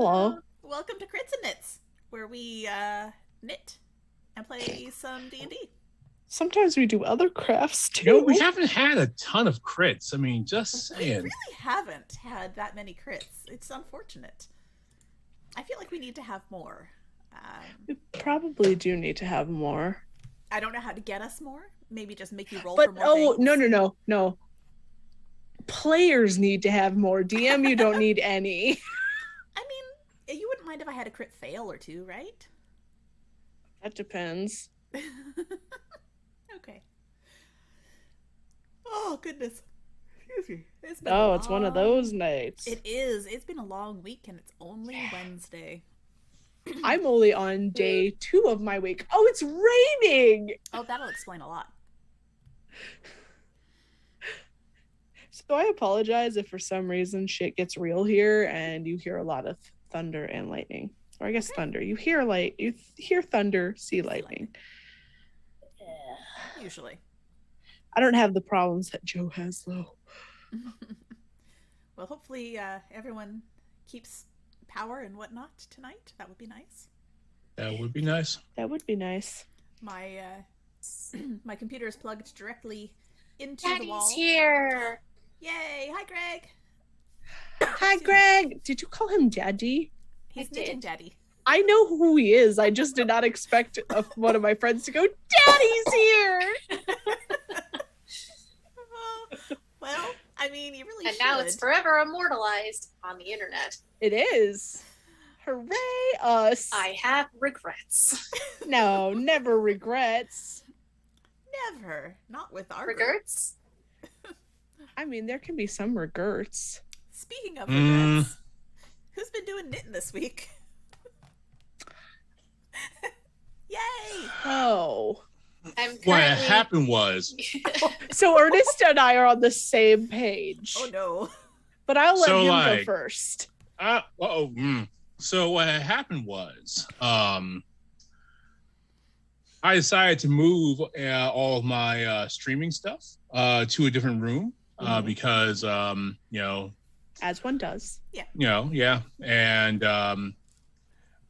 Hello. Welcome to Crits and Knits, where we knit and play some D&D. Sometimes we do other crafts too. No, we haven't had a ton of crits. I mean, just We saying. really haven't had that many crits. It's unfortunate. I feel like we need to have more. We probably do need to have more. I don't know how to get us more. Maybe just make you roll But for more things. no. Players need to have more. DM, you don't need any. I mean, you wouldn't mind if I had a crit fail or two, right? That depends. Okay. Oh, goodness. Excuse me. It's been It's one of those nights. It is. It's been a long week, and it's only Wednesday. I'm only on day 2 of my week. Oh, it's raining! Oh, that'll explain a lot. So I apologize if for some reason shit gets real here and you hear a lot of thunder and lightning. Or I guess thunder. You hear thunder, see lightning. Usually. I don't have the problems that Joe has, though. Well, hopefully everyone keeps power and whatnot tonight. That would be nice. That would be nice. That would be nice. My my computer is plugged directly into Daddy's the wall. Here. Yay! Hi, Greg. Hi, Greg. Did you call him Daddy? He's knitting Daddy. I know who he is. I just did not expect one of my friends to go, Daddy's here! Well, I mean, you really should. And now it's forever immortalized on the internet. It is. Hooray, us. I have regrets. No, never regrets. Never. Not with our Regrets? I mean, there can be some regrets. Speaking of regrets, who's been doing knitting this week? Yay! Oh. What happened was... So Ernest and I are on the same page. Oh, no. But I'll let him go first. So what happened was... I decided to move all of my streaming stuff to a different room because, as one does. Yeah. And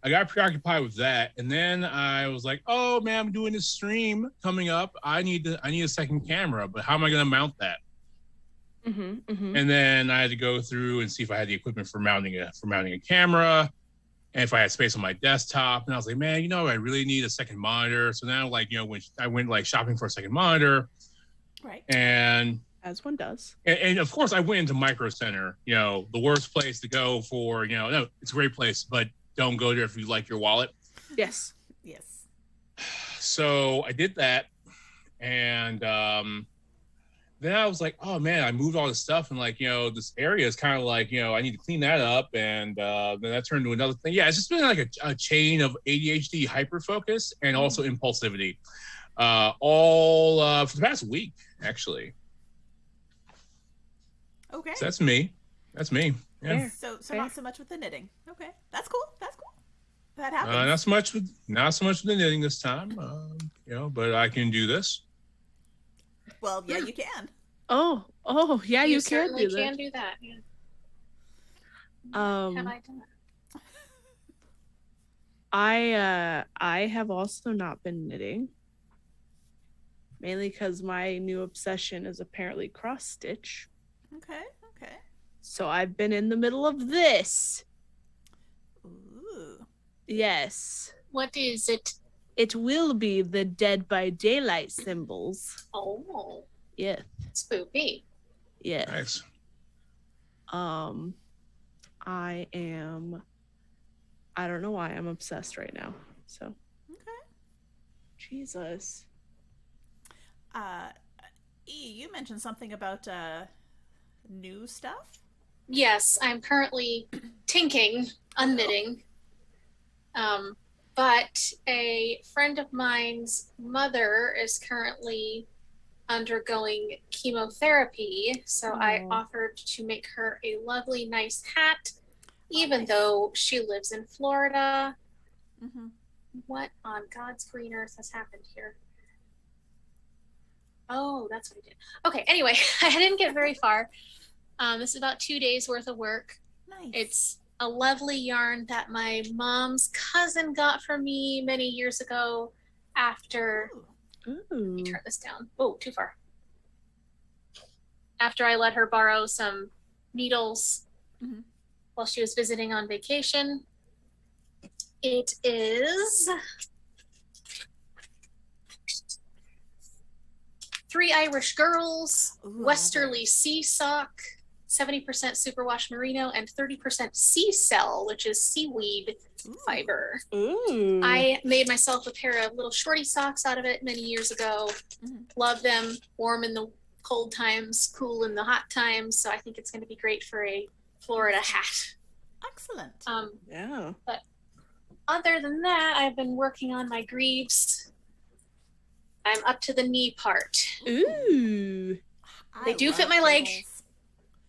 I got preoccupied with that. And then I was like, oh, man, I'm doing this stream coming up. I need a second camera, but how am I going to mount that? And then I had to go through and see if I had the equipment for mounting a camera. And if I had space on my desktop, and I was like, man, I really need a second monitor. So now, when I went shopping for a second monitor, right? And as one does, and of course, I went into Micro Center. The worst place to go for. No, it's a great place, but don't go there if you like your wallet. Yes. So I did that, and then I was like, oh man, I moved all this stuff, and this area is kind of I need to clean that up, and then that turned into another thing. Yeah, it's just been like a chain of ADHD, hyperfocus, and also impulsivity, all for the past week, actually. Okay. So that's me. Yeah. So not so much with the knitting. Okay, that's cool. That happens. Not so much with the knitting this time. But I can do this. Well, yeah, you can. Oh, yeah, you can do that. Can do that. Yeah. Have I done it? I have also not been knitting, mainly because my new obsession is apparently cross stitch. Okay. So I've been in the middle of this. Ooh. Yes. What is it? It will be the Dead by Daylight symbols. Oh. Yeah. Spooky. Yeah. Nice. I don't know why I'm obsessed right now. So. Okay. Jesus. You mentioned something about new stuff? Yes, I'm currently tinking, unknitting. But a friend of mine's mother is currently undergoing chemotherapy, so I offered to make her a lovely, nice hat, even though she lives in Florida. Mm-hmm. What on God's green earth has happened here? Oh, that's what I did. Okay, anyway, I didn't get very far. This is about 2 days worth of work. Nice. It's a lovely yarn that my mom's cousin got for me many years ago after Ooh. let me Ooh. turn this down. Oh, too far. After I let her borrow some needles Mhm. while she was visiting on vacation. It is Three Irish Girls, Ooh, I love Westerly those. Sea Sock, 70% superwash merino, and 30% sea cell, which is seaweed Ooh. fiber. Ooh. I made myself a pair of little shorty socks out of it many years ago. Mhm. Love them. Warm in the cold times, cool in the hot times. So I think it's going to be great for a Florida hat. Excellent. Yeah. But other than that, I've been working on my greaves. I'm up to the knee part. Ooh. They do fit my leg.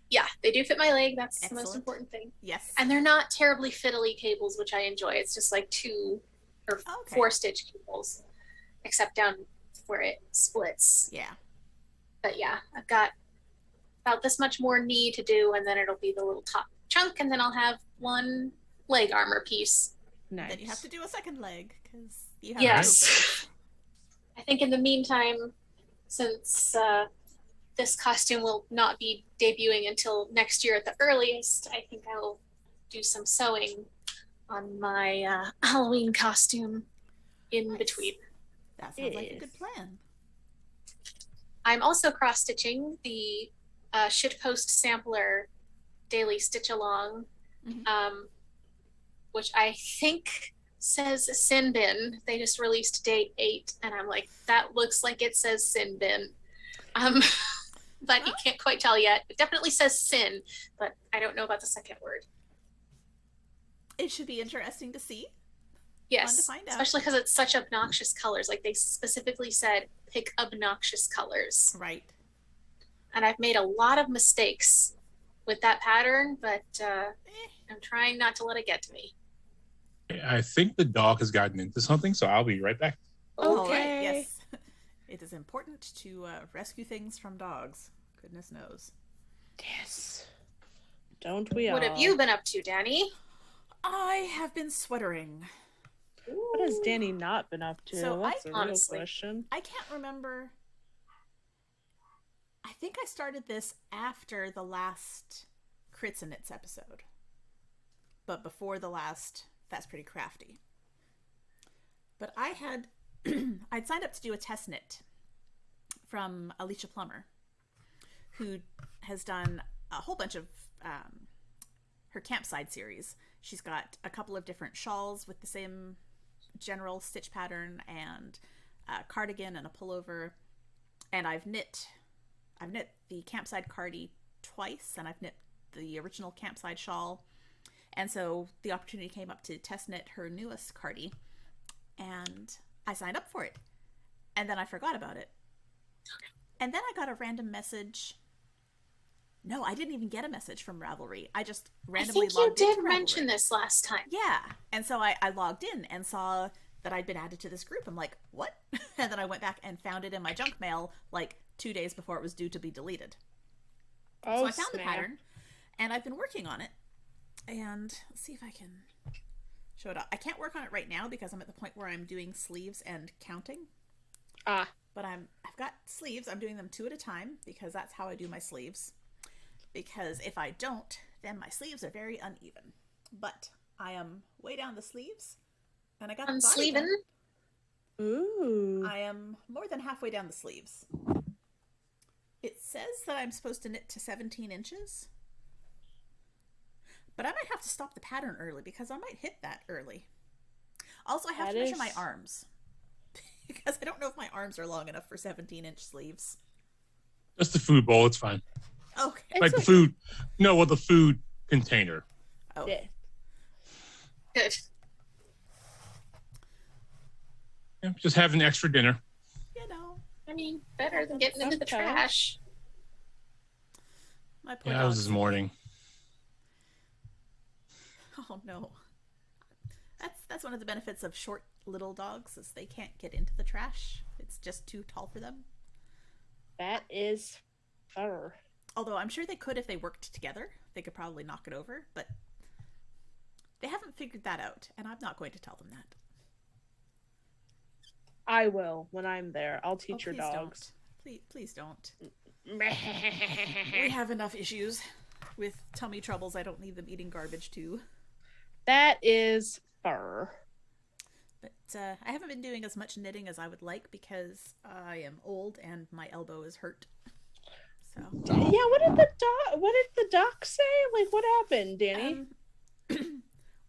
Yeah, they do fit my leg. That's the most Excellent. important thing. Yes. And they're not terribly fiddly cables, which I enjoy. It's just like 2 or Okay. 4 stitch cables, except down where it splits. Yeah. But yeah, I've got about this much more knee to do, and then it'll be the little top chunk, and then I'll have one leg armor piece. Nice. Then you have to do a second leg because you have Yes. I think in the meantime, since this costume will not be debuting until next year at the earliest, I think I'll do some sewing on my Halloween costume in Nice. between. That sounds like a good plan. I'm also cross stitching the shitpost sampler daily stitch along, which I think says sin bin. They just released date 8, and I'm like, that looks like it says sin bin. But you can't quite tell yet. It definitely says sin, but I don't know about the second word. It should be interesting to see. Yes, Fun to find out. especially because it's such obnoxious colors. Like they specifically said, pick obnoxious colors. Right. And I've made a lot of mistakes with that pattern, but I'm trying not to let it get to me. I think the dog has gotten into something, so I'll be right back. All right. Yes. It is important to rescue things from dogs. Goodness knows. Yes. Don't we all? What have you been up to, Danny? I have been sweatering. What has Danny not been up to? So That's a real honestly, question. I can't remember. I think I started this after the last Crits and Knits episode. But before the last That's Pretty Crafty. But I had I'd signed up to do a test knit from Alicia Plummer, who has done a whole bunch of her campsite series. She's got a couple of different shawls with the same general stitch pattern, and a cardigan and a pullover. And I've knit the campsite cardie twice, and I've knit the original campsite shawl. And so the opportunity came up to test knit her newest cardie, and I signed up for it. And then I forgot about it. And then I got a random message. No, I didn't even get a message from Ravelry. I just randomly logged in. I think you did mention this last time. Yeah. And so I logged in and saw that I'd been added to this group. I'm like, what? And then I went back and found it in my junk mail like 2 days before it was due to be deleted. Oh, so I found snap. the pattern, and I've been working on it. And let's see if I can show it up. I can't work on it right now because I'm at the point where I'm doing sleeves and counting. Ah. But I've got sleeves. I'm doing them 2 at a time because that's how I do my sleeves. Because if I don't, then my sleeves are very uneven. But I am way down the sleeves, and I got the body done. Ooh. I am more than halfway down the sleeves. It says that I'm supposed to knit to 17 inches. But I might have to stop the pattern early because I might hit that early. Also, I have to measure my arms. Because I don't know if my arms are long enough for 17-inch sleeves. Just the food bowl, it's fine. Okay. Like the food, the food container. Oh. Yeah. Good. Yeah, just have an extra dinner. You know. I mean, better than getting into the trash. My poor Yeah, that was dogs. this morning. Oh no. That's one of the benefits of short little dogs is they can't get into the trash. It's just too tall for them. That is fur. Although I'm sure they could if they worked together. They could probably knock it over, but They haven't figured that out, and I'm not going to tell them that. I will when I'm there. I'll teach your please dogs. Don't. Please don't. We have enough issues with tummy troubles. I don't need them eating garbage too. That is fur. But I haven't been doing as much knitting as I would like because I am old and my elbow is hurt. So yeah, what did the doc say? Like, what happened, Danny?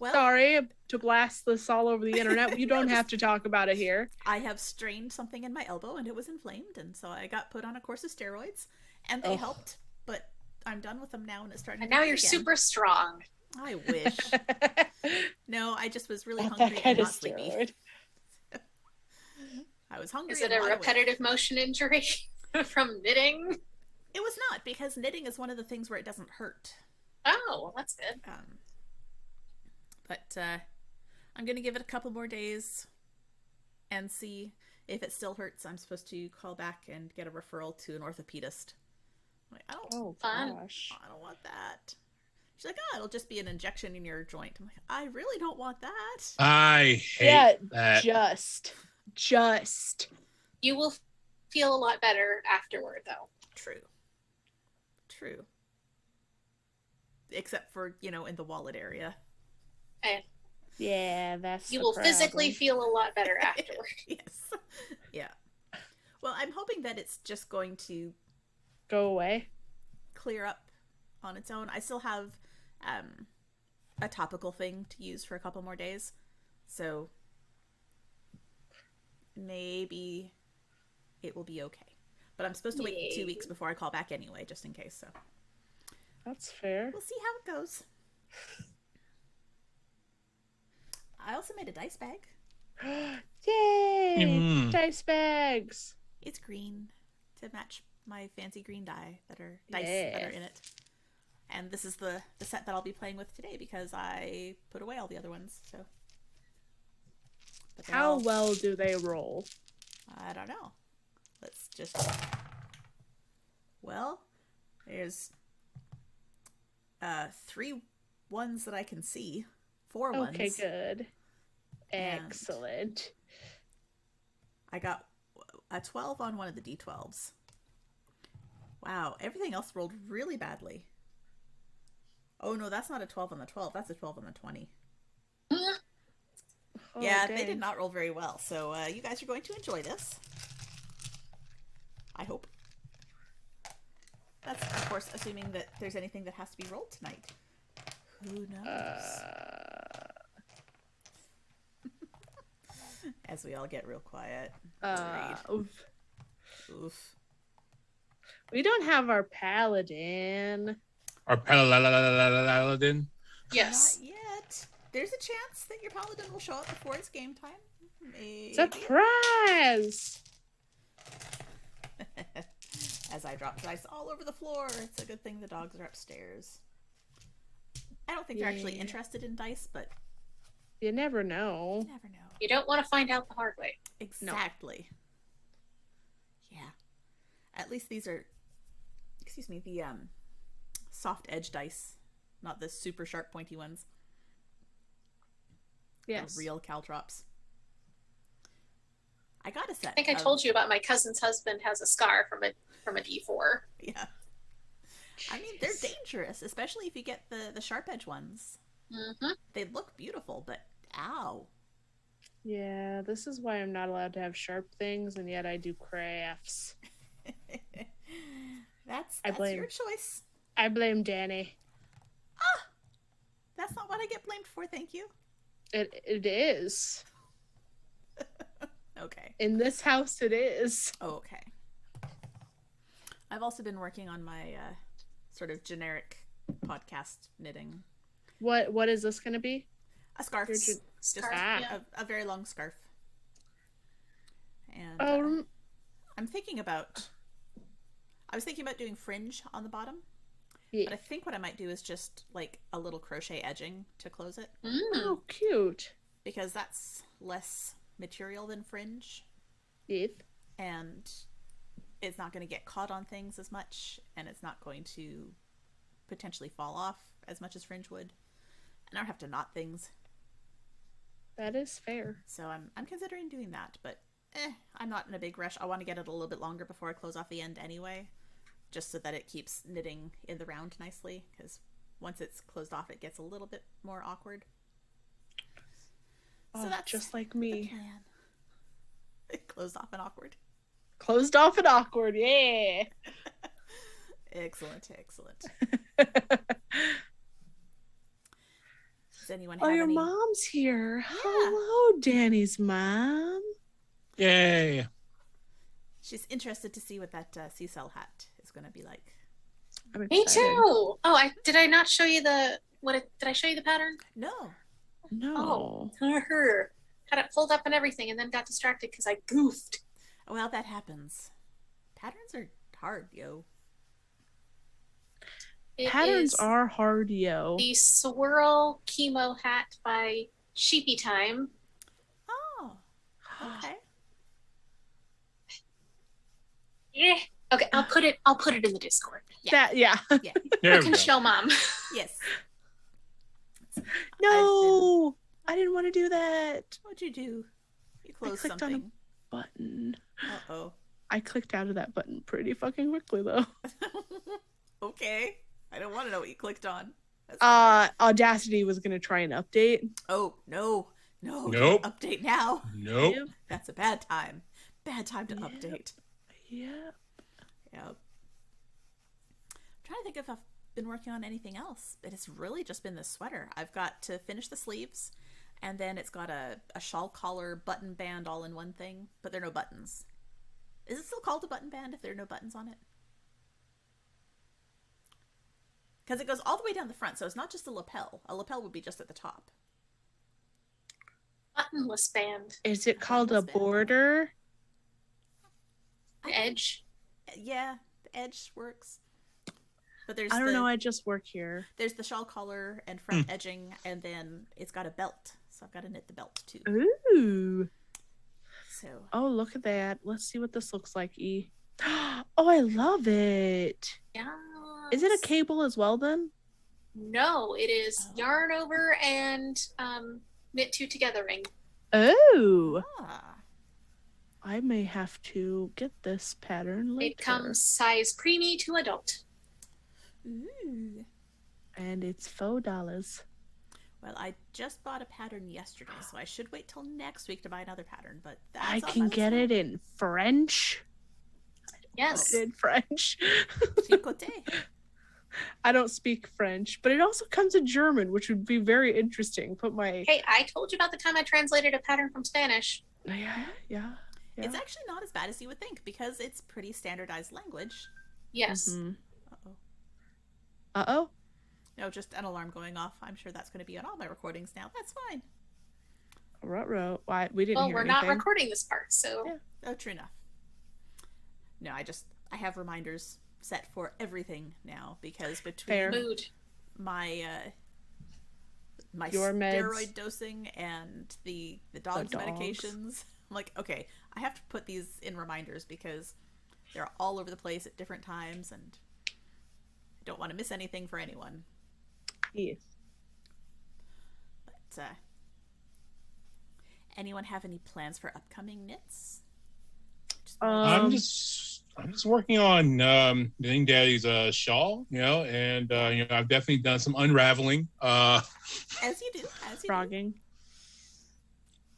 Well, sorry to blast this all over the internet. You don't have to talk about it here. I have strained something in my elbow and it was inflamed, and so I got put on a course of steroids, and they helped. But I'm done with them now, and it's starting. And now you're super strong. I wish. No, I just was really hungry and not sleepy. I was hungry. Is it a repetitive motion injury from knitting? It was not, because knitting is one of the things where it doesn't hurt. Oh, that's good. But I'm going to give it a couple more days and see if it still hurts. I'm supposed to call back and get a referral to an orthopedist. I'm like, I don't want that. She's like, oh, it'll just be an injection in your joint. I'm like, I really don't want that. I hate that. Just. You will feel a lot better afterward, though. True. Except for, in the wallet area. Yeah, that's you will problem. Physically feel a lot better afterward. Yes. Yeah. Well, I'm hoping that it's just going to go away, clear up on its own. I still have a topical thing to use for a couple more days, so maybe it will be okay. But I'm supposed to wait 2 weeks before I call back anyway, just in case. So that's fair. We'll see how it goes. I also made a dice bag. Yay! Dice bags. It's green to match my fancy green dice that are in it. And this is the set that I'll be playing with today because I put away all the other ones. So, how well do they roll? I don't know. Let's just. Well, there's 3 ones that I can see. 4 ones. Okay, good. Excellent. I got a 12 on one of the D12s. Wow, everything else rolled really badly. Oh no, that's not a 12 on the 12. That's a 12 on the 20. Oh, yeah, dang. They did not roll very well. So you guys are going to enjoy this. I hope. That's, of course, assuming that there's anything that has to be rolled tonight. Who knows? As we all get real quiet. Oof. We don't have our paladin. Our paladin? Yes. Not yet. There's a chance that your paladin will show up before it's game time. Maybe. Surprise! As I drop dice all over the floor. It's a good thing the dogs are upstairs. I don't think they're actually interested in dice, but you never know. You don't want to find out the hard way. Exactly. No. Yeah. At least these are, the soft edge dice, not the super sharp pointy ones. Yes. The real caltrops. I got a set. I think I told you about my cousin's husband has a scar from a D4. Yeah. I mean, they're dangerous, especially if you get the sharp edge ones. Mm-hmm. They look beautiful, but ow. Yeah, this is why I'm not allowed to have sharp things, and yet I do crafts. That's your choice. I blame Danny. That's not what I get blamed for, thank you. It is. Okay. In this house, it is. Okay. I've also been working on my sort of generic podcast knitting. What is this going to be? A scarf. Scarf, a very long scarf. And I was thinking about doing fringe on the bottom. Yeah. But I think what I might do is just like a little crochet edging to close it. Oh, cute. Because that's less material than fringe. Yes. And it's not going to get caught on things as much, and it's not going to potentially fall off as much as fringe would. I don't have to knot things. That is fair. So I'm considering doing that, but I'm not in a big rush. I want to get it a little bit longer before I close off the end anyway, just so that it keeps knitting in the round nicely, because once it's closed off, it gets a little bit more awkward. Oh, So that's just like me. It closed off and awkward. Closed off and awkward, yeah. Excellent. Does anyone Oh, have your any... mom's here. Yeah. Hello, Danny's mom. Yay. She's interested to see what that sea cell hat is going to be like. I'm Me excited. too. Oh, did I not show you the did I show you the pattern? No. No. Her had it pulled up and everything, and then got distracted because I goofed. Well, that happens. Patterns are hard, yo. Patterns is are hard, yo. the swirl chemo hat by Sheepy Time. Oh, okay. Yeah. Okay, I'll put it in the Discord. That, yeah. Yeah. There I we can go. show Mom. Yes. No, I didn't want to do that. What'd you do? You closed clicked on a- something. Button. Uh-oh. I clicked out of that button pretty fucking quickly, though. Okay. I don't want to know what you clicked on. That's fine. Audacity was gonna try and update. Oh, no. Nope. Don't update now. Nope. Yep. That's a bad time. Bad time to Yep. update. Yep. Yep. I'm trying to think if I've been working on anything else. It has really just been this sweater. I've got to finish the sleeves, and then it's got a shawl collar button band all in one thing, but there are no buttons. Is it still called a button band if there are no buttons on it? Because it goes all the way down the front, so it's not just a lapel. A lapel would be just at the top. Buttonless band. Is it called a buttonless band. border? The edge. Yeah, the edge works. But there's I don't know. I just work here. there's the shawl collar and front edging, and then it's got a belt. So I've got to knit the belt too. Ooh. So Oh, look at that. Let's see what this looks like, E. Oh, I love it. Yeah. Is it a cable as well, then? No, it is Oh. yarn over and knit two together ring. Oh. ah, I may have to get this pattern later. It comes size preemie to adult. ooh. And it's $4. Well, I just bought a pattern yesterday, so I should wait till next week to buy another pattern. But that's I on can my get list it in French. Yes. In French. now. Chicote. I don't speak French, but it also comes in German, which would be very interesting. Put my Hey, I told you about the time I translated a pattern from Spanish. yeah. It's actually not as bad as you would think because it's pretty standardized language. Yes. Mhm. Uh-oh. Uh-oh. No, just an alarm going off. I'm sure that's going to be on all my recordings now. That's fine. Ruh-roh. Why we didn't Well, hear we're anything. not recording this part, so Yeah. Oh, true enough. No, I have reminders set for everything now because between Fair. mood. my Your meds. steroid dosing and the dog's dogs. medications, I'm like, okay, I have to put these in reminders because they're all over the place at different times and I don't want to miss anything for anyone. Yes. But anyone have any plans for upcoming knits? I'm just working on knitting Daddy's shawl, and I've definitely done some unraveling. As you do. Frogging.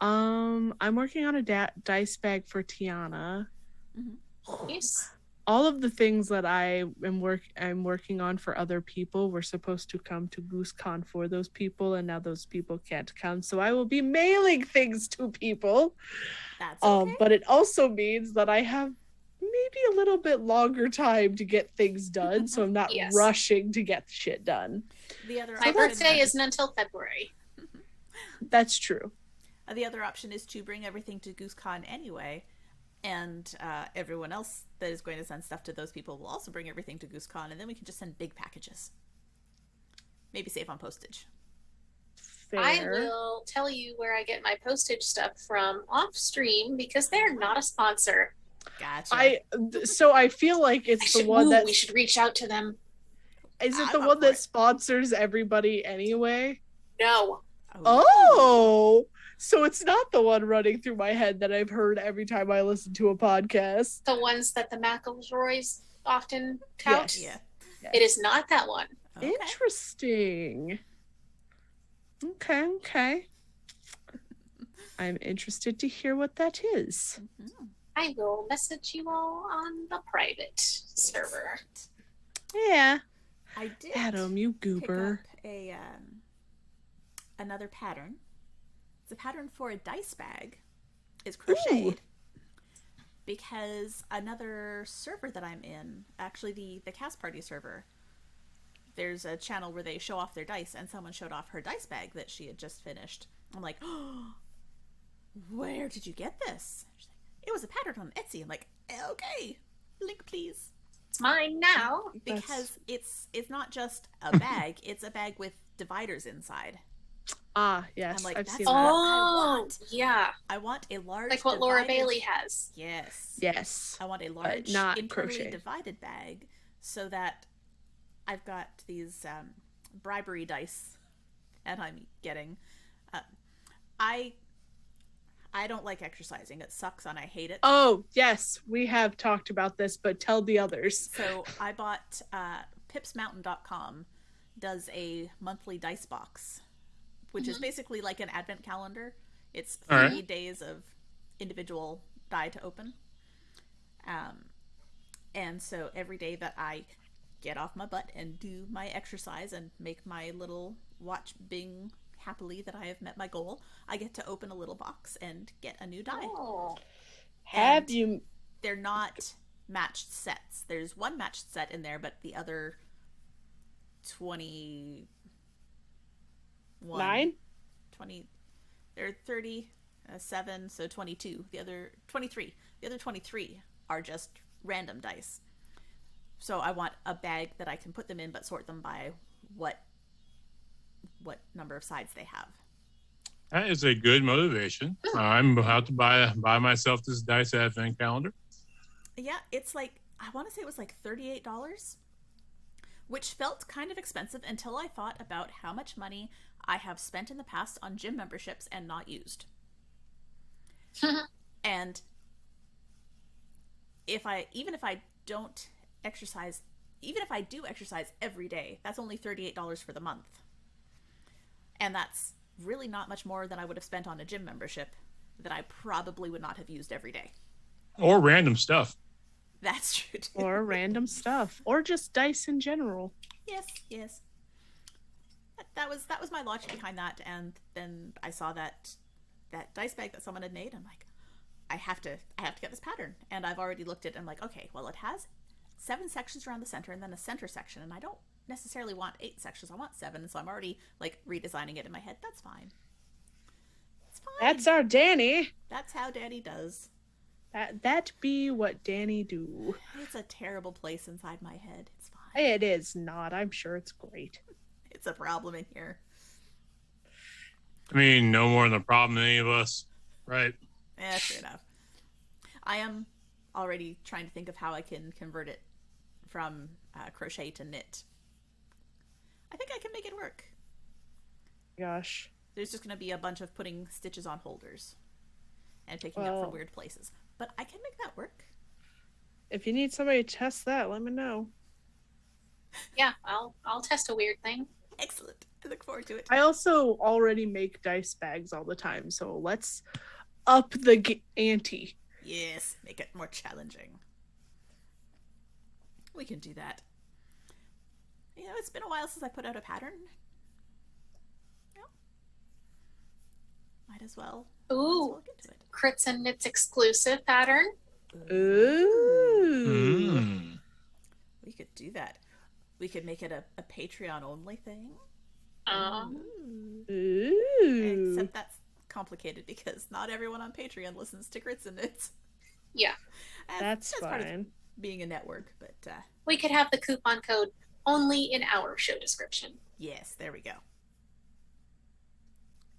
I'm working on a dice bag for Tiana. Yes. All of the things that I'm working on for other people were supposed to come to GooseCon for those people, and now those people can't come. So I will be mailing things to people. That's okay. But it also means that I have maybe a little bit longer time to get things done, so I'm not Yes. rushing to get shit done. The other My option- birthday isn't until February. That's true. The other option is to bring everything to GooseCon anyway, and everyone else that is going to send stuff to those people will also bring everything to GooseCon, and then we can just send big packages. Maybe save on postage. Fair. I will tell you where I get my postage stuff from off stream because they're not a sponsor. Gotcha. So I feel like it's the one that we should reach out to them. is it I'm the up one for that it. sponsors everybody anyway? No. Oh, so it's not the one running through my head that I've heard every time I listen to a podcast. The ones that the McElroys often tout. Yes. Yeah. It is not that one. Okay. Interesting. Okay. I'm interested to hear what that is. Mhm. I will message you all on the private server. Yeah. I did Adam, you pick goober. up a another pattern. It's a pattern for a dice bag. It's crocheted. Because another server that I'm in, actually the cast party server, there's a channel where they show off their dice, and someone showed off her dice bag that she had just finished. I'm like, oh, where did you get this? She's like, it was a pattern on Etsy. I'm like, okay, link please. It's mine now. Because it's not just a bag, it's a bag with dividers inside. Ah, yes, I'm like, I've that's seen what that. I want. Yeah. I want a large Like what Laura divided- Bailey has. Yes. Yes. I want a large not internally crochet. divided bag so that I've got these bribery dice that I'm getting. I don't like exercising. It sucks and I hate it. Oh, yes, we have talked about this, but tell the others. So I bought pipsmountain.com does a monthly dice box, which is basically like an advent calendar. It's 3 days of individual die to open. And so every day that I get off my butt and do my exercise and make my little watch bing happily that I have met my goal, I get to open a little box and get a new die. Oh. Have And you? They're not matched sets. There's one matched set in there, but the other 21 9? 20 there are 37, so 22. The other 23 are just random dice. So I want a bag that I can put them in but sort them by what number of sides they have. That is a good motivation. I'm about to buy myself this dice advent calendar. Yeah, it's like, I want to say it was like $38, which felt kind of expensive until I thought about how much money I have spent in the past on gym memberships and not used. And even if I don't exercise, even if I do exercise every day, that's only $38 for the month. And that's really not much more than I would have spent on a gym membership that I probably would not have used every day. Or random stuff. That's true too. Or random stuff, or just dice in general. Yes. That was my logic behind that, and then I saw that dice bag that someone had made. I'm like, I have to get this pattern, and I've already looked at it. I'm like, okay, well, it has 7 sections around the center and then a center section, and I don't necessarily want 8 sections. I want 7, so I'm already like redesigning it in my head. That's fine. It's fine. That's our Danny. That's how Daddy does. That be what Danny do. It's a terrible place inside my head. It's fine. It is not. I'm sure it's great. It's a problem in here. I mean, no more than a problem than any of us, right? Yeah, true enough. I am already trying to think of how I can convert it from crochet to knit. I think I can make it work. Gosh. There's just going to be a bunch of putting stitches on holders and picking up from weird places. But I can make that work. If you need somebody to test that, let me know. Yeah, I'll test a weird thing. Excellent. I look forward to it. I also already make dice bags all the time, so let's up the ante. Yes, make it more challenging. We can do that. You know, it's been a while since I put out a pattern. Yeah. Might as well Ooh, look into it. Crits and Knits exclusive pattern. Ooh. We could do that. We could make it a Patreon only thing. Ooh. Except that's complicated because not everyone on Patreon listens to Grits and Knits. Yeah. And That's part of fine. being a network, but We could have the coupon code only in our show description. yes, there we go.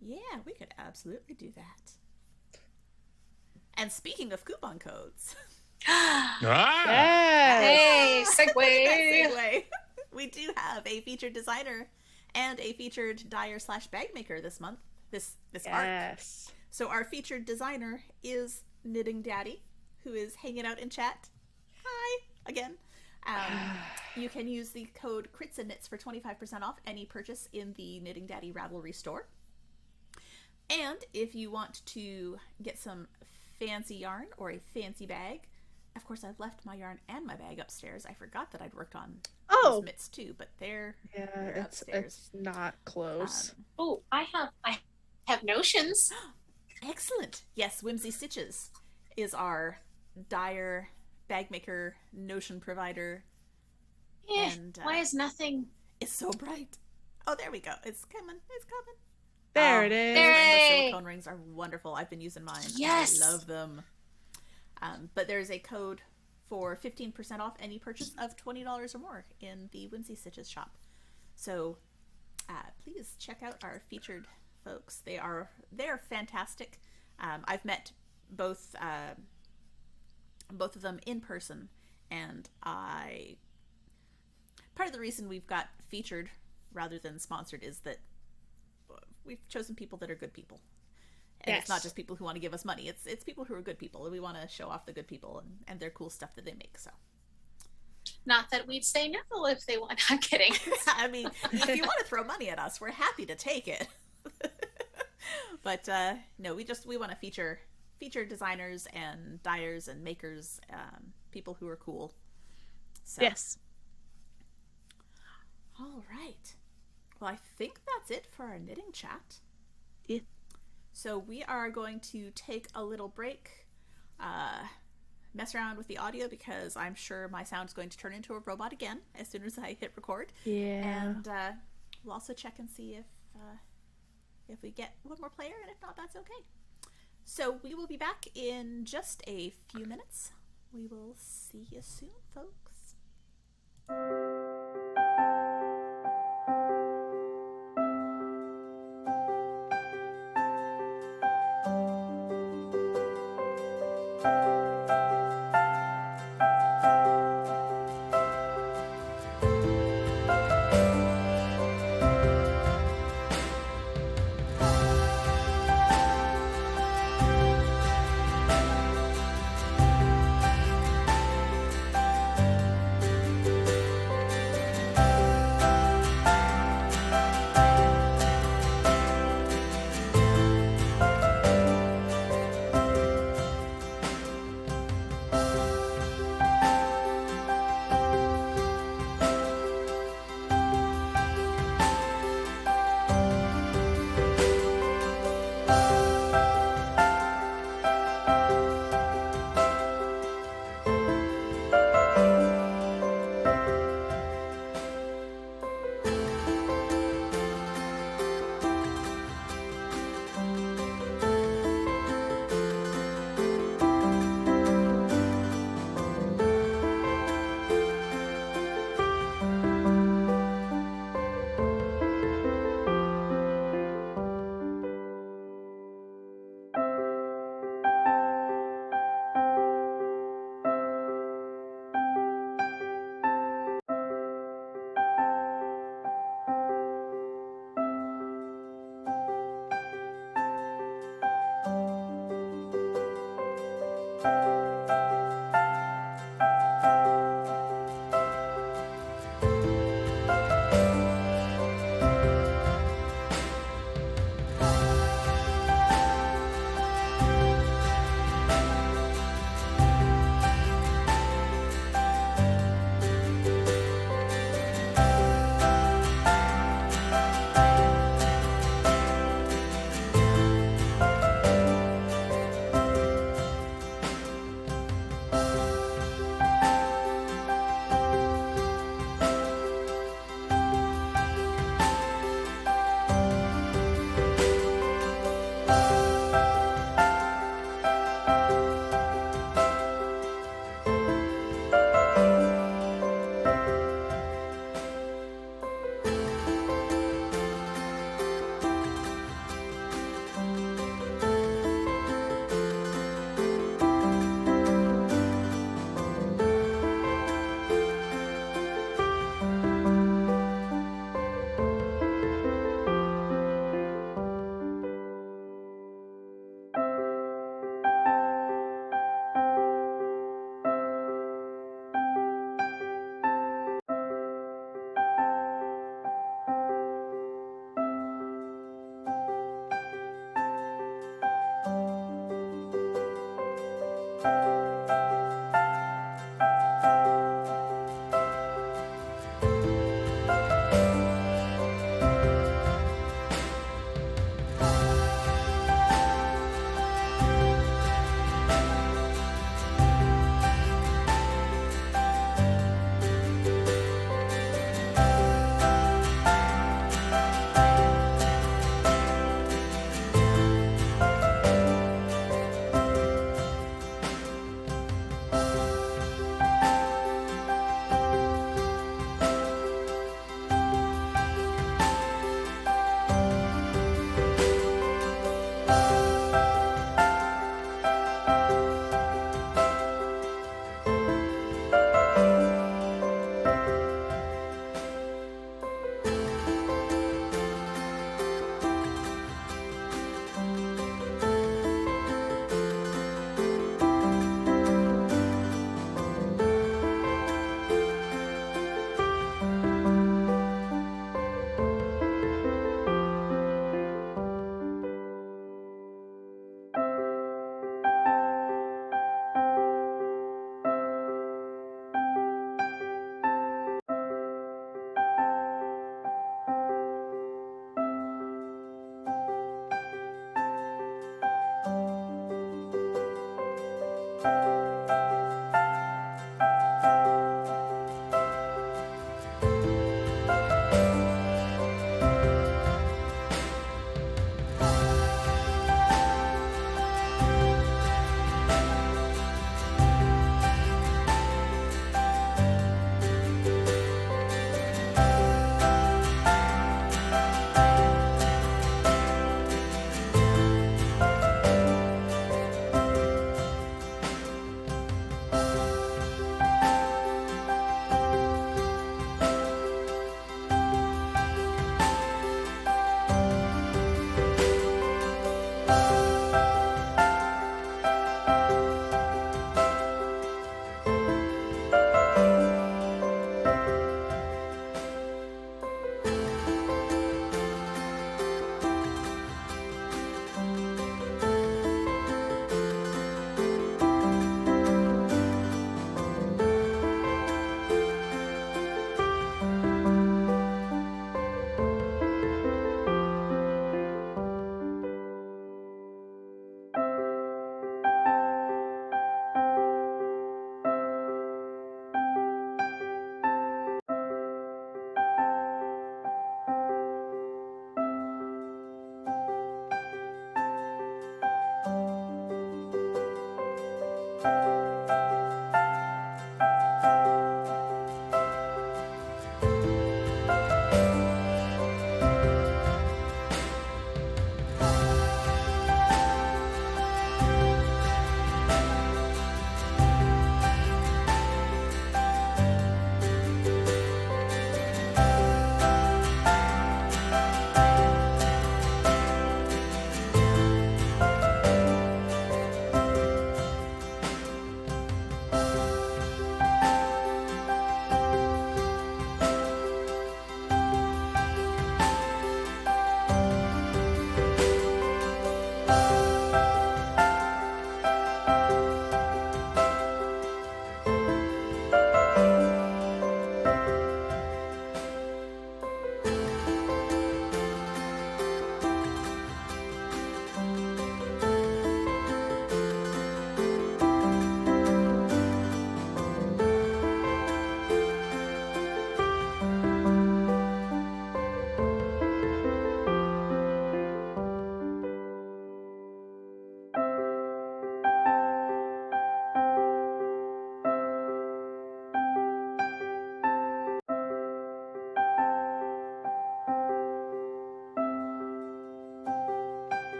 Yeah, we could absolutely do that. And speaking of coupon codes, Ah! Yes. Hey, segue. segue, we do have a featured designer and a featured dyer / bag maker this month, this arc. Yes. So our featured designer is Knitting Daddy, who is hanging out in chat. Hi again. You can use the code Crits and Knits for 25% off any purchase in the Knitting Daddy Ravelry store. And if you want to get some fancy yarn or a fancy bag, of course I've left my yarn and my bag upstairs. I forgot that I'd worked on those mitts too, but they're upstairs. It's not close. Oh, I have notions. Excellent. Yes, Whimsy Stitches is our dyer, bag maker, notion provider. And why is nothing? It's so bright. Oh, there we go. It's coming. It's coming. There it is. The silicone rings are wonderful. I've been using mine. Yes. I love them. But there's a code for 15% off any purchase of $20 or more in the Whimsy Stitches shop. So please check out our featured folks. They're fantastic. I've met both of them in person, and part of the reason we've got featured rather than sponsored is that we've chosen people that are good people. And It's not just people who want to give us money. It's people who are good people. We want to show off the good people and their cool stuff that they make. So, not that we'd say no if they want. I'm kidding. I mean, if you want to throw money at us, we're happy to take it. But no, we want to feature designers and dyers and makers, people who are cool. So. Yes. All right. Well, I think that's it for our knitting chat. Yeah. So we are going to take a little break, mess around with the audio because I'm sure my sound is going to turn into a robot again as soon as I hit record. Yeah. And we'll also check and see if we get one more player, and if not, that's okay. So we will be back in just a few minutes. We will see you soon, folks.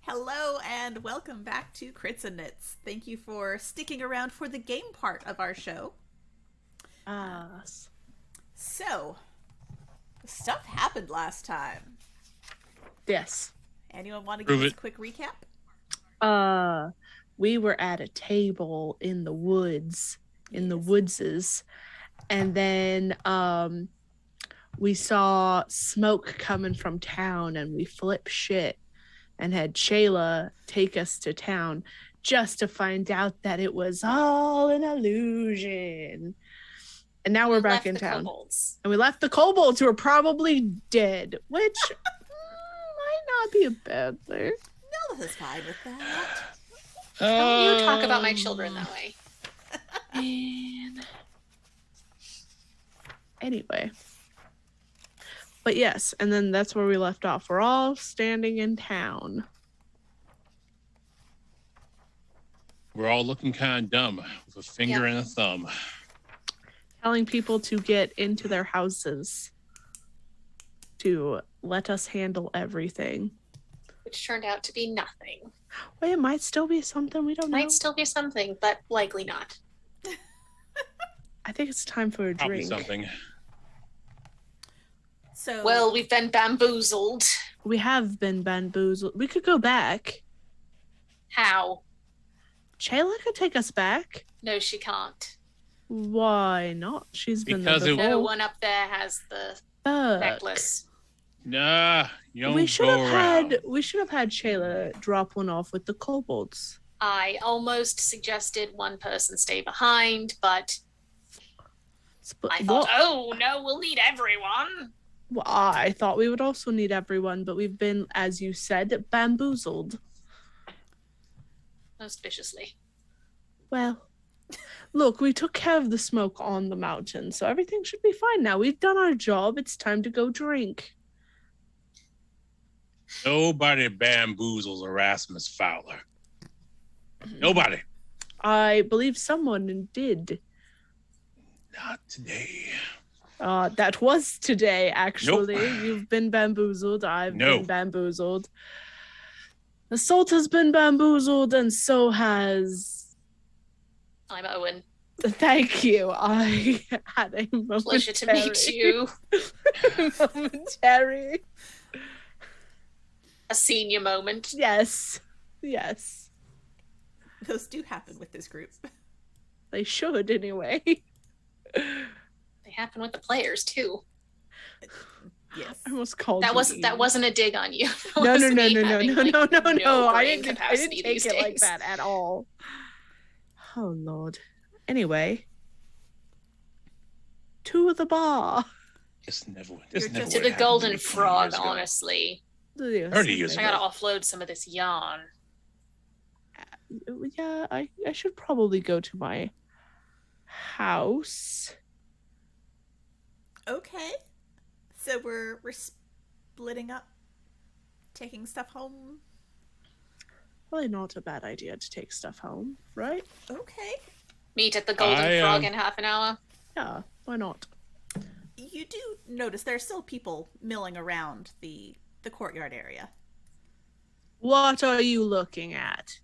Hello and welcome back to Crits and Knits. Thank you for sticking around for the game part of our show. So, stuff happened last time. Yes. Anyone want to Prove give us it. a quick recap? We were at a table in the woods, the woodses, and then we saw smoke coming from town, and we flipped shit and had Shayla take us to town just to find out that it was all an illusion. And now we're back in town. Kobolds. And we left the kobolds, who are probably dead, which might not be a bad thing. Nelith is fine with that. Don't you talk about my children that way. And anyway. But yes, and then that's where we left off. We're all standing in town. We're all looking kind of dumb with a finger and a thumb. Telling people to get into their houses to let us handle everything. Which turned out to be nothing. Wait, it might still be something. We don't know. Might still be something, but likely not. I think it's time for a Probably drink. something. So, Well, we've been bamboozled. We have been bamboozled. We could go back. How? Shayla could take us back. No, she can't. Why not? She's been Because there it- before. No one up there has the Fuck. necklace. Nah, you don't We should go have around. had Shayla drop one off with the kobolds. I almost suggested one person stay behind, but I thought, oh no, we'll need everyone. Well, I thought we would also need everyone, but we've been, as you said, bamboozled. Most viciously. Well, look, we took care of the smoke on the mountain, so everything should be fine now. We've done our job. It's time to go drink. Nobody bamboozles Erasmus Fowler. Nobody. I believe someone did. Not today. That was today, actually. Nope. You've been bamboozled. I've No. been bamboozled. The salt has been bamboozled, and so has... I'm Owen. Thank you. I had a momentary... Pleasure to meet you. momentary... A senior moment. Yes. Yes. those do happen with this group. They should, anyway. They happen with the players too. Yes. I almost called That you wasn't a dig on you. That No, was no, no, me no, no, having, no, like, no, no, no. I brain didn't capacity take these it like days. that at all. Oh, Lord. Anyway. To the bar. This never. You're This never just- To would the have happened Golden 20 Frog, years ago. honestly. 30 years I ago. gotta offload some of this yarn. Yeah, I should probably go to my house. Okay. So we're splitting up, taking stuff home. Probably not a bad idea to take stuff home, right? Okay. Meet at the Golden I, Frog in half an hour. Yeah, why not? You do notice there are still people milling around the courtyard area. What are you looking at?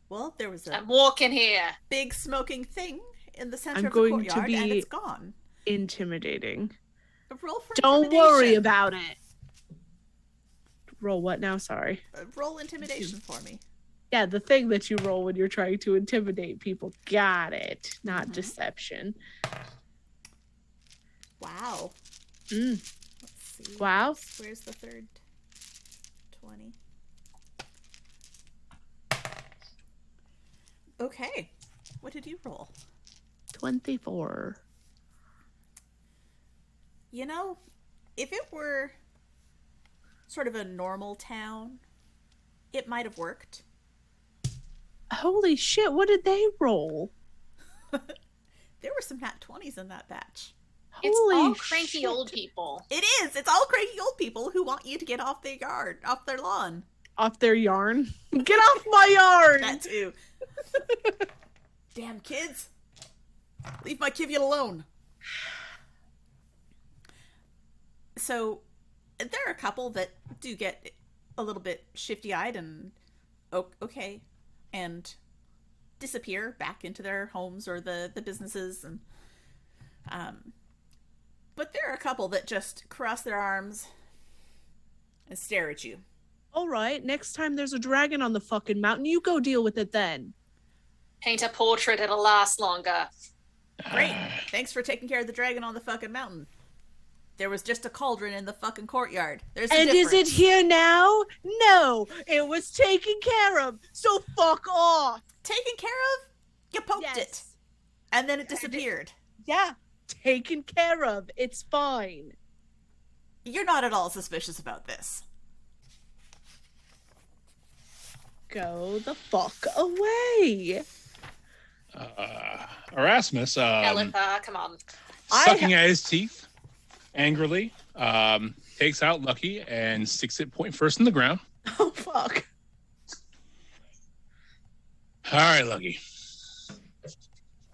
Well, there was a I'm walking here. big smoking thing in the center I'm of the going to courtyard, and be- it's gone. Intimidating. Roll for Don't worry intimidation. about it. Roll what now? Sorry. Roll intimidation for me. Yeah, the thing that you roll when you're trying to intimidate people. Got it. Not deception. Wow. Mm. Let's see. Wow. Where's the third 20? Okay. What did you roll? 24. You know, if it were sort of a normal town, it might have worked. Holy shit, what did they roll? There were some nat 20s in that batch. It's Holy all cranky shit. old people. It is. It's all cranky old people who want you to get off their yard, off their lawn. Off their yarn. Get off my yarn! That too. Damn kids. Leave my kivy alone. So, there are a couple that do get a little bit shifty-eyed and okay, and disappear back into their homes or the businesses, and but there are a couple that just cross their arms and stare at you. All right, next time there's a dragon on the fucking mountain, you go deal with it then. Paint a portrait, it'll last longer. Great. Thanks for taking care of the dragon on the fucking mountain. There was just a cauldron in the fucking courtyard. There's a And difference. is it here now? No, it was taken care of, so fuck off. Taken care of? You poked it. And then it disappeared. Yeah, taken care of. It's fine. You're not at all suspicious about this. Go the fuck away. Erasmus, Elitha, come on. sucking at his teeth angrily, takes out Lucky and sticks it point first in the ground. Oh, fuck. All right, Lucky.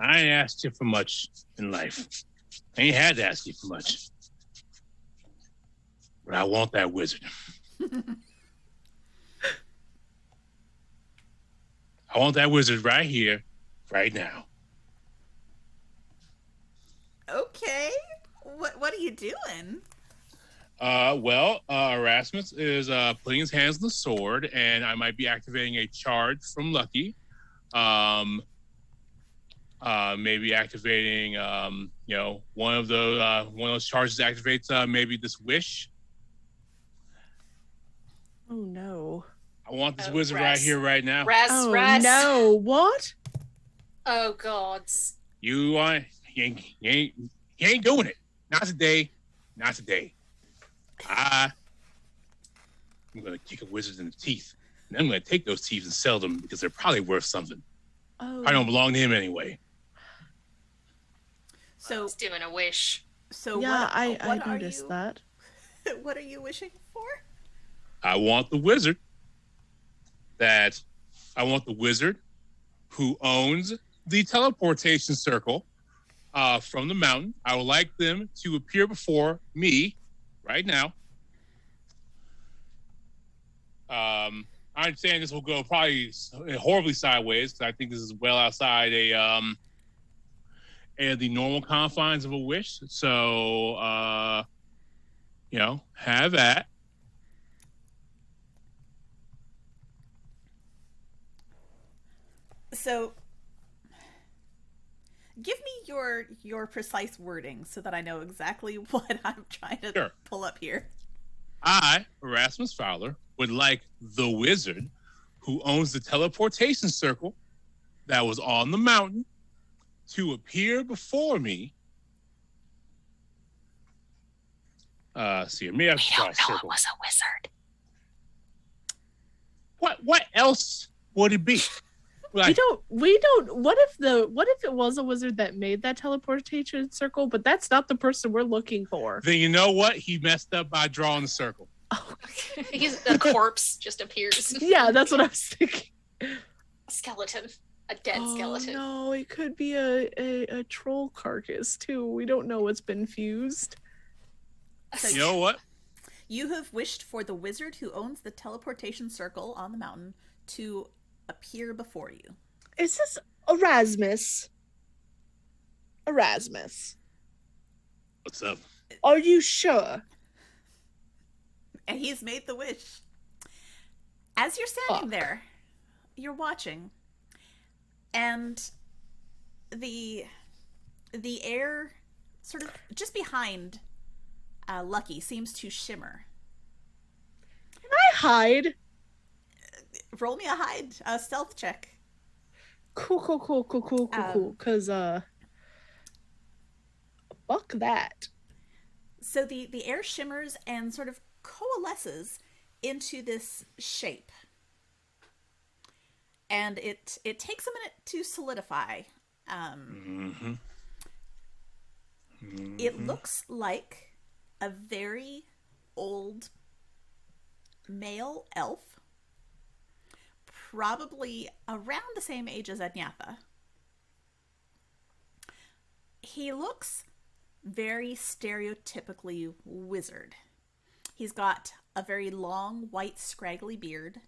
I ain't asked you for much in life. I ain't had to ask you for much. But I want that wizard. I want that wizard right here, right now. Okay. What are you doing? Erasmus is putting his hands on the sword, and I might be activating a charge from Lucky. Maybe activating, one of those charges activates maybe this wish. Oh, no. I want this wizard Raz. right here, right now. Raz, Oh, Raz. no. What? Oh, gods. You ain't doing it. Not today. Not today. I'm gonna kick a wizard in the teeth, and I'm gonna take those teeth and sell them because they're probably worth something. Oh. I don't belong to him anyway. So, He's doing a wish. so Yeah, what, I what are noticed you, that. What are you wishing for? I want the wizard who owns the teleportation circle from the mountain. I would like them to appear before me right now. I understand this will go probably horribly sideways because I think this is well outside the normal confines of a wish. So, have that. So, give me your precise wording so that I know exactly what I'm trying to pull up here. I, Erasmus Fowler, would like the wizard who owns the teleportation circle that was on the mountain to appear before me. See, me have to draw a circle. It was a wizard. What else would it be? Like, we don't what if it was a wizard that made that teleportation circle, but that's not the person we're looking for. then you know what? He messed up by drawing the circle. Oh. A corpse just appears. Yeah, that's what I was thinking. A skeleton. A dead skeleton. No, it could be a troll carcass too. We don't know what's been fused. So You know what? you have wished for the wizard who owns the teleportation circle on the mountain to appear before you. Is this Erasmus? Erasmus, What's up? are you sure? And he's made the wish. As you're standing there, you're watching, and the air sort of just behind Lucky seems to shimmer. Can I hide? Roll me a stealth check. Cool. Cause fuck that. So the air shimmers and sort of coalesces into this shape. And it takes a minute to solidify. It looks like a very old male elf, probably around the same age as Adnyatha. He looks very stereotypically wizard. He's got a very long, white, scraggly beard,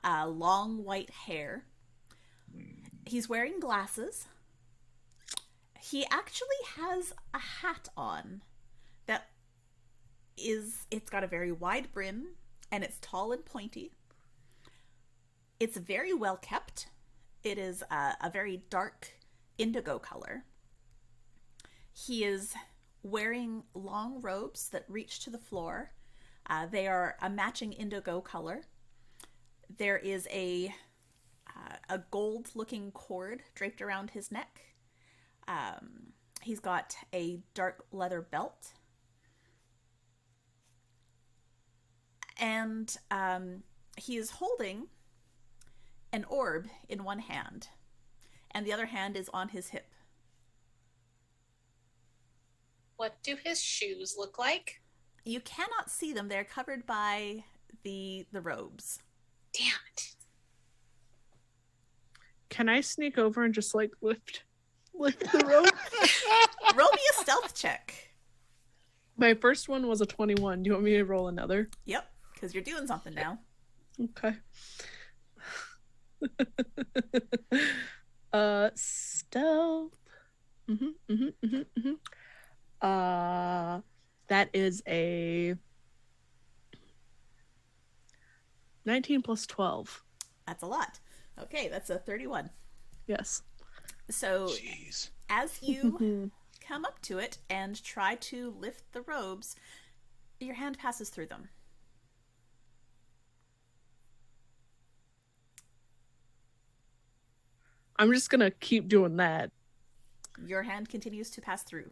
long white hair. He's wearing glasses. He actually has a hat on that it's got a very wide brim and it's tall and pointy. It's very well kept. It is a very dark indigo color. He is wearing long robes that reach to the floor. They are a matching indigo color. There is a gold-looking cord draped around his neck. He's got a dark leather belt. And he is holding an orb in one hand, and the other hand is on his hip. What do his shoes look like? You cannot see them. They're covered by the robes. Damn it. Can I sneak over and just like lift the rope? Roll me a stealth check. My first one was a 21. Do you want me to roll another? Yep, because you're doing something now. Okay. Stealth. That is a 19 plus 12. That's a lot. Okay, that's a 31. Yes. So Jeez. as you come up to it and try to lift the robes, your hand passes through them. I'm just gonna keep doing that. Your hand continues to pass through.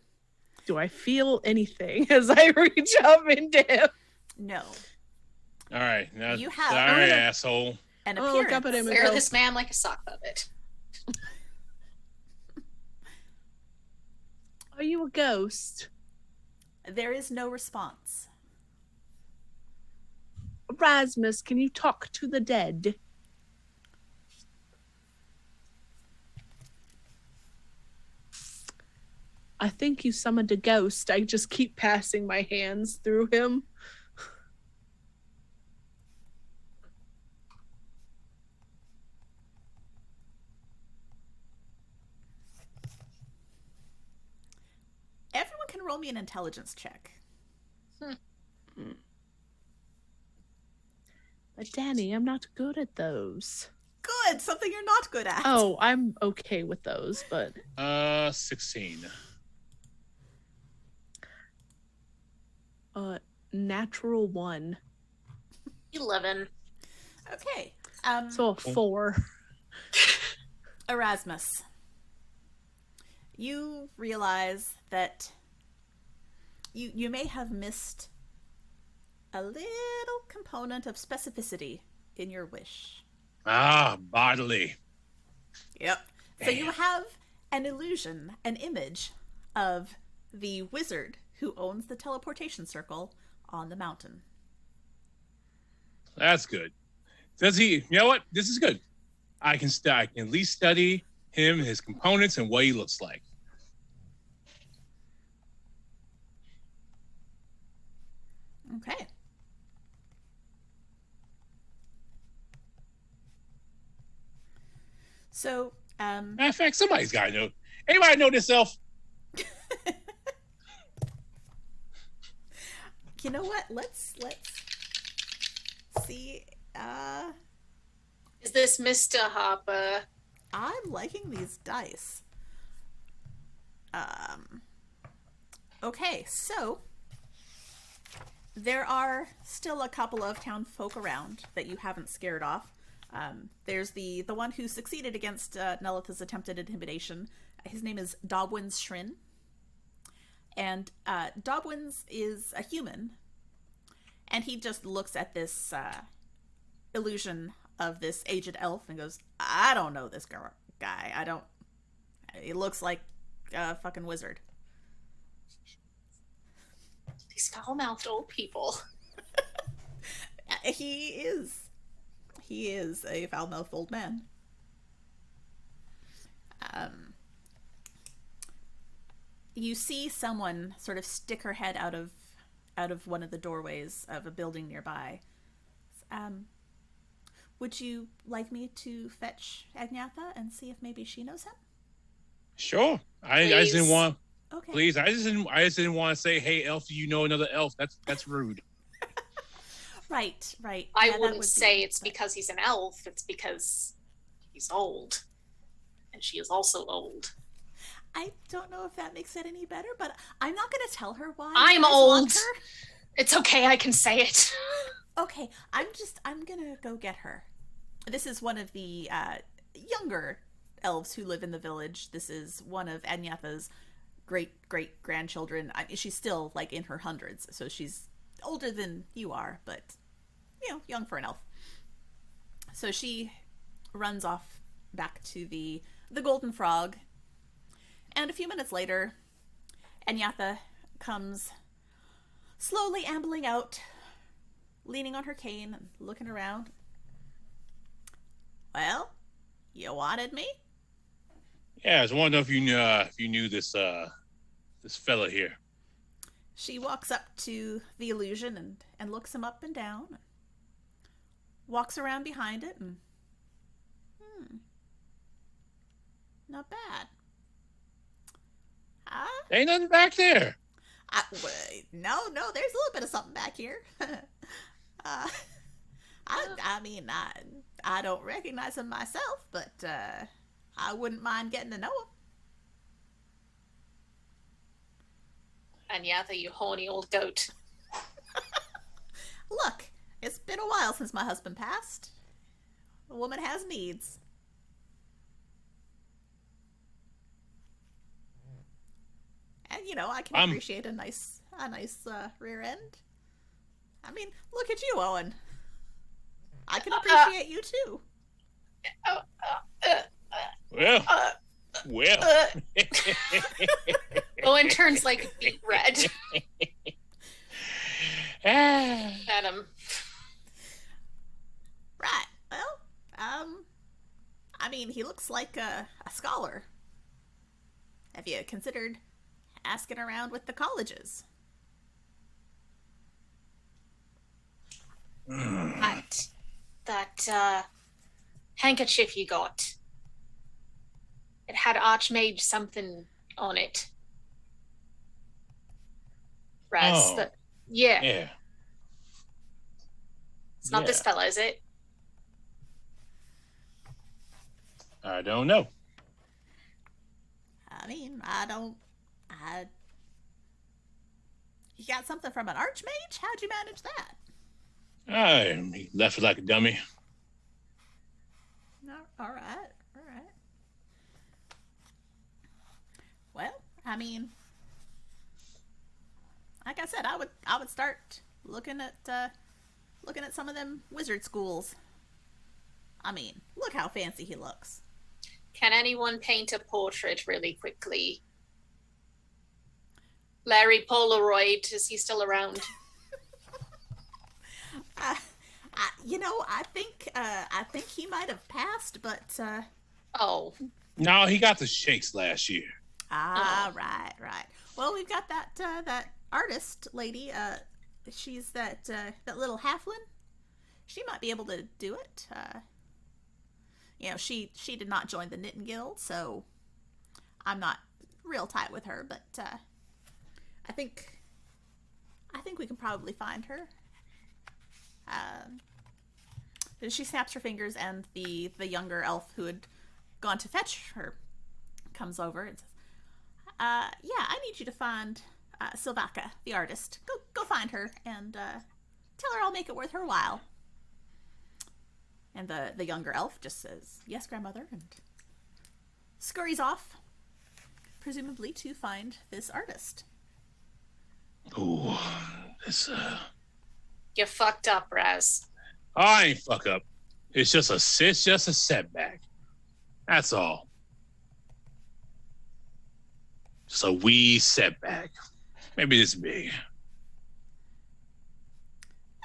Do I feel anything as I reach up into him? No. All right. Now, You have- sorry, Oh, asshole. An Oh, look appearance. up at him and Wear go, this man like a sock puppet. are you a ghost? There is no response. Erasmus, can you talk to the dead? I think you summoned a ghost. I just keep passing my hands through him. Everyone can roll me an intelligence check. But Danny, I'm not good at those. Good! Something you're not good at. Oh, I'm okay with those, but 16. natural 1. 11. Okay. So a 4. Erasmus, you realize that you may have missed a little component of specificity in your wish. Ah, bodily. Yep. So you Damn. have an illusion, an image of the wizard who owns the teleportation circle on the mountain. That's good. Does he? You know what? This is good. I can at least study him, his components, and what he looks like. Okay. So, Matter of fact, somebody's got to know. Anybody know this elf? you know what? Let's see. Is this Mr. Harper? I'm liking these dice. Okay, so there are still a couple of town folk around that you haven't scared off. There's the one who succeeded against Nelith's attempted intimidation. His name is Dobwin's Shrin. And Dobwin's is a human. And he just looks at this illusion of this aged elf and goes, I don't know this guy. I don't... He looks like a fucking wizard. These foul-mouthed old people. He is. He is a foul-mouthed old man. You see someone sort of stick her head out of one of the doorways of a building nearby. Would you like me to fetch Agnatha and see if maybe she knows him? Sure. I just didn't want. Okay. Please, I just didn't want to say, "Hey, elf, do you know another elf?" That's rude. Right. I wouldn't say it's because he's an elf. It's because he's old, and she is also old. I don't know if that makes it any better, but I'm not going to tell her why. I'm old. It's okay. I can say it. Okay, I'm going to go get her. This is one of the younger elves who live in the village. This is one of Agnatha's great-great-grandchildren. I mean, she's still, like, in her hundreds, so she's older than you are, but, young for an elf. So she runs off back to the Golden Frog, and a few minutes later, Agnatha comes slowly ambling out, leaning on her cane and looking around. Well, you wanted me? Yeah, I was wondering if you knew this fella here. She walks up to the illusion and looks him up and down. And walks around behind it and not bad. Ain't nothing back there. No, there's a little bit of something back here. I mean, I don't recognize him myself, but I wouldn't mind getting to know him. Agnatha, you horny old goat. Look, it's been a while since my husband passed. A woman has needs. And I can appreciate a nice rear end. I mean, look at you, Owen. I can appreciate you too. Well. Owen turns like beet red. Adam. Right. Well, I mean, he looks like a scholar. Have you considered asking around with the colleges? That handkerchief you got. It had Archmage something on it. Raz. Oh. Yeah. It's not this fella, is it? I don't know. I mean, You got something from an Archmage? How'd you manage that? He left it like a dummy. No, all right. Well, I mean, like I said, I would start looking at some of them wizard schools. I mean, look how fancy he looks. Can anyone paint a portrait really quickly? Larry Polaroid, is he still around? I think he might have passed, but Oh. No, he got the shakes last year. Right. Well, we've got that artist lady. She's that little halfling. She might be able to do it. She did not join the Knitting Guild, so I'm not real tight with her. But I think we can probably find her. she snaps her fingers, and the younger elf who had gone to fetch her comes over and says, yeah, I need you to find Silvaka, the artist. Go find her and tell her I'll make it worth her while. And the younger elf just says, yes, grandmother, and scurries off, presumably to find this artist. Ooh, this. You fucked up, Raz. I ain't fuck up. It's just a setback. That's all. Just a wee setback. Maybe this big.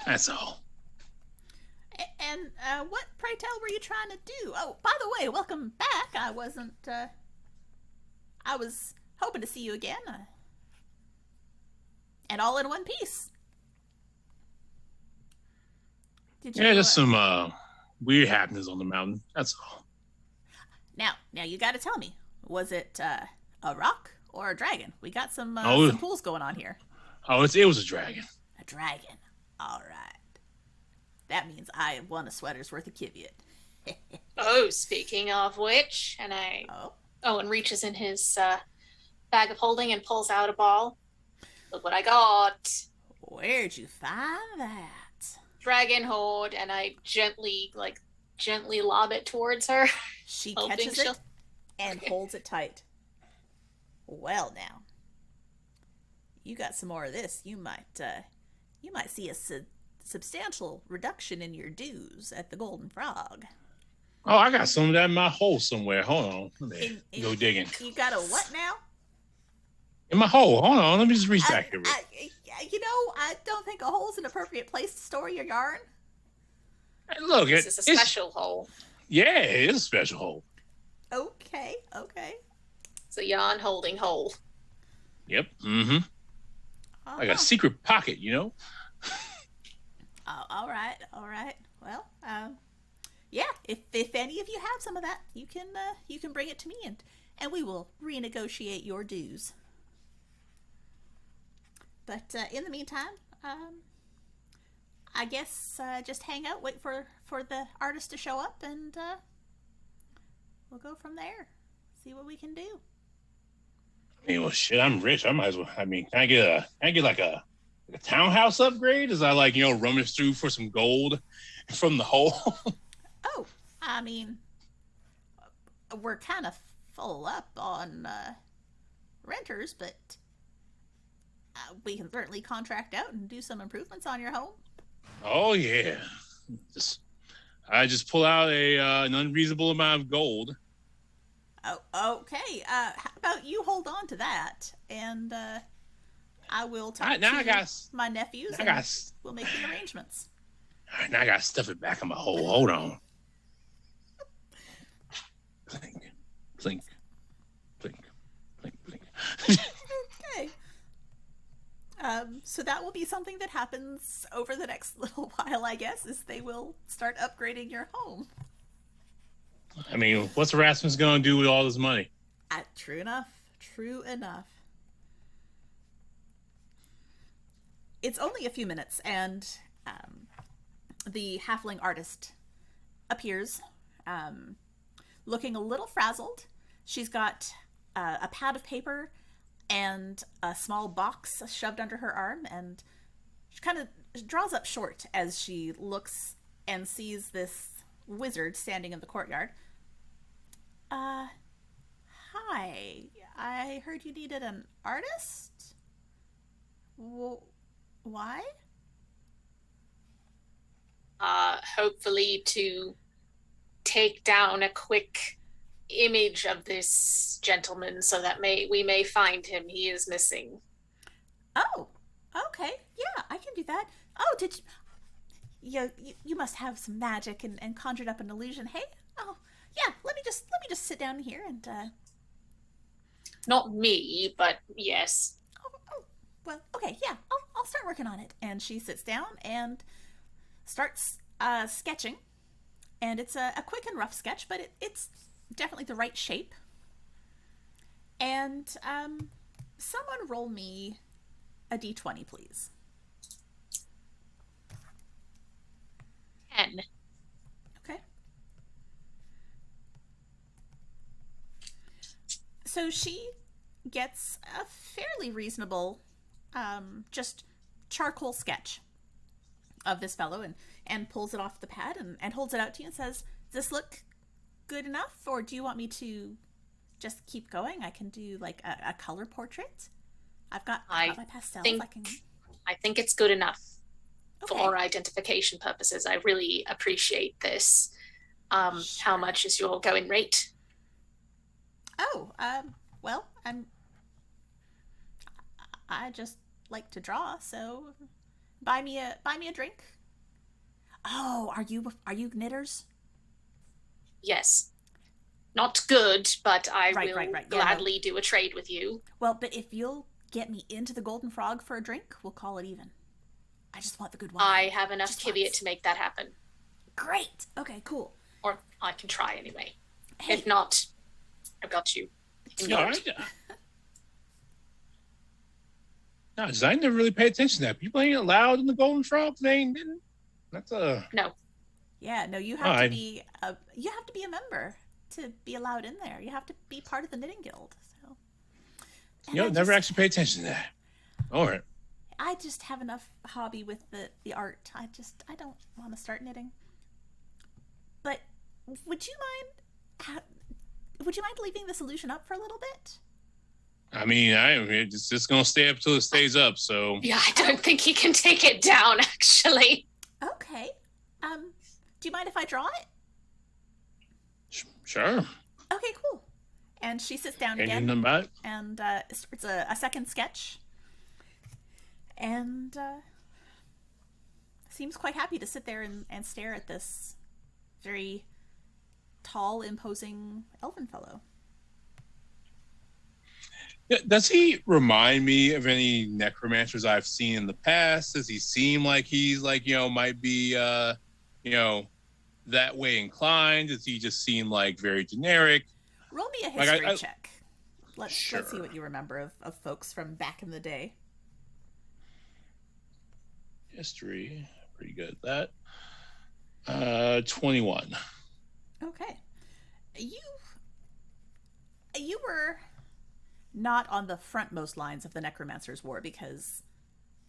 That's all. And what, pray tell, were you trying to do? Oh, by the way, welcome back. I wasn't. I was hoping to see you again. And all in one piece. Did you? Yeah, just some weird happenings on the mountain. That's all. Now you got to tell me, was it a rock or a dragon? We got some pools going on here. Oh, it was a dragon. A dragon. All right. That means I won a sweater's worth of Kiviot. Oh, speaking of which, and and reaches in his bag of holding and pulls out a ball. Look what I got. Where'd you find that? Dragon Horde, and I gently lob it towards her. She catches it and holds it tight. Well, now, you got some more of this. You might see a substantial reduction in your dues at the Golden Frog. Oh, I got some of that in my hole somewhere. Hold on. Let me go digging. You got a what now? In my hole. Hold on. Let me just reach back here. I don't think a hole's an appropriate place to store your yarn. Hey, look, this is a special hole. Yeah, it is a special hole. Okay. It's a yarn holding hole. Yep. Mm-hmm. Like a secret pocket, you know? All right. Well, yeah. If any of you have some of that, you can bring it to me, and we will renegotiate your dues. But in the meantime, I guess just hang out, wait for the artist to show up, and we'll go from there. See what we can do. I mean, well, shit, I'm rich. I might as well. I mean, can I get like a townhouse upgrade? As I rummage through for some gold from the hole. Oh, I mean, we're kind of full up on renters, but we can certainly contract out and do some improvements on your home. Oh yeah, I just pull out an unreasonable amount of gold. Oh, okay. How about you hold on to that, and I will talk to my nephews, and we'll make the arrangements. All right, now I got to stuff it back in my hole. Hold on. Clink, clink, clink, clink, clink. Okay. So that will be something that happens over the next little while, I guess, is they will start upgrading your home. I mean, what's Erasmus going to do with all this money? True enough. It's only a few minutes, and the halfling artist appears, looking a little frazzled. She's got a pad of paper and a small box shoved under her arm, and she kind of draws up short as she looks and sees this wizard standing in the courtyard. Hi. I heard you needed an artist? Why? Hopefully to take down a quick image of this gentleman so that we may find him. He is missing. Oh, okay. Yeah, I can do that. Oh, did you... You must have some magic and conjured up an illusion. Hey, oh, yeah. Let me just sit down here and. Not me, but yes. Oh, well, okay, yeah. I'll start working on it. And she sits down and starts sketching, and it's a quick and rough sketch, but it's definitely the right shape. And someone roll me a d20, please. 10. So she gets a fairly reasonable, just charcoal sketch of this fellow and pulls it off the pad and holds it out to you and says, "Does this look good enough, or do you want me to just keep going? I can do like a color portrait. I've got my pastels. I think it's good enough Okay. for identification purposes. I really appreciate this. Sure. How much is your going rate? Oh, well, I just like to draw, so buy me a drink. Oh, are you knitters? Yes. Not good, but I Right, will right. Yeah, gladly do a trade with you. Well, but if you'll get me into the Golden Frog for a drink, we'll call it even. I just want the good wine. I have enough Just Kiviot once. to make that happen. Great. Okay, cool. Or I can try anyway. Hey, If not, I've got you. No, I never really paid attention to that. People ain't allowed in the Golden Frog thing. That's a No. yeah, no, you have to be a member to be allowed in there. You have to be part of the knitting guild. So, never actually paid attention to that. All right. I just have enough hobby with the art. I don't want to start knitting. But would you mind leaving the solution up for a little bit? I mean, it's just gonna stay up till it stays up. So Yeah, I don't think he can take it down, actually. Okay. Do you mind if I draw it? Sure. Okay, cool. And she sits down Ain't again nothing about it. and starts a second sketch. And seems quite happy to sit there and stare at this very tall, imposing elven fellow. Does he remind me of any necromancers I've seen in the past? Does he seem like he's might be that way inclined? Does he just seem like very generic? Roll me a history check. Let's see what you remember of folks from back in the day. History, pretty good at that. 21. Okay. You were not on the frontmost lines of the Necromancer's War because,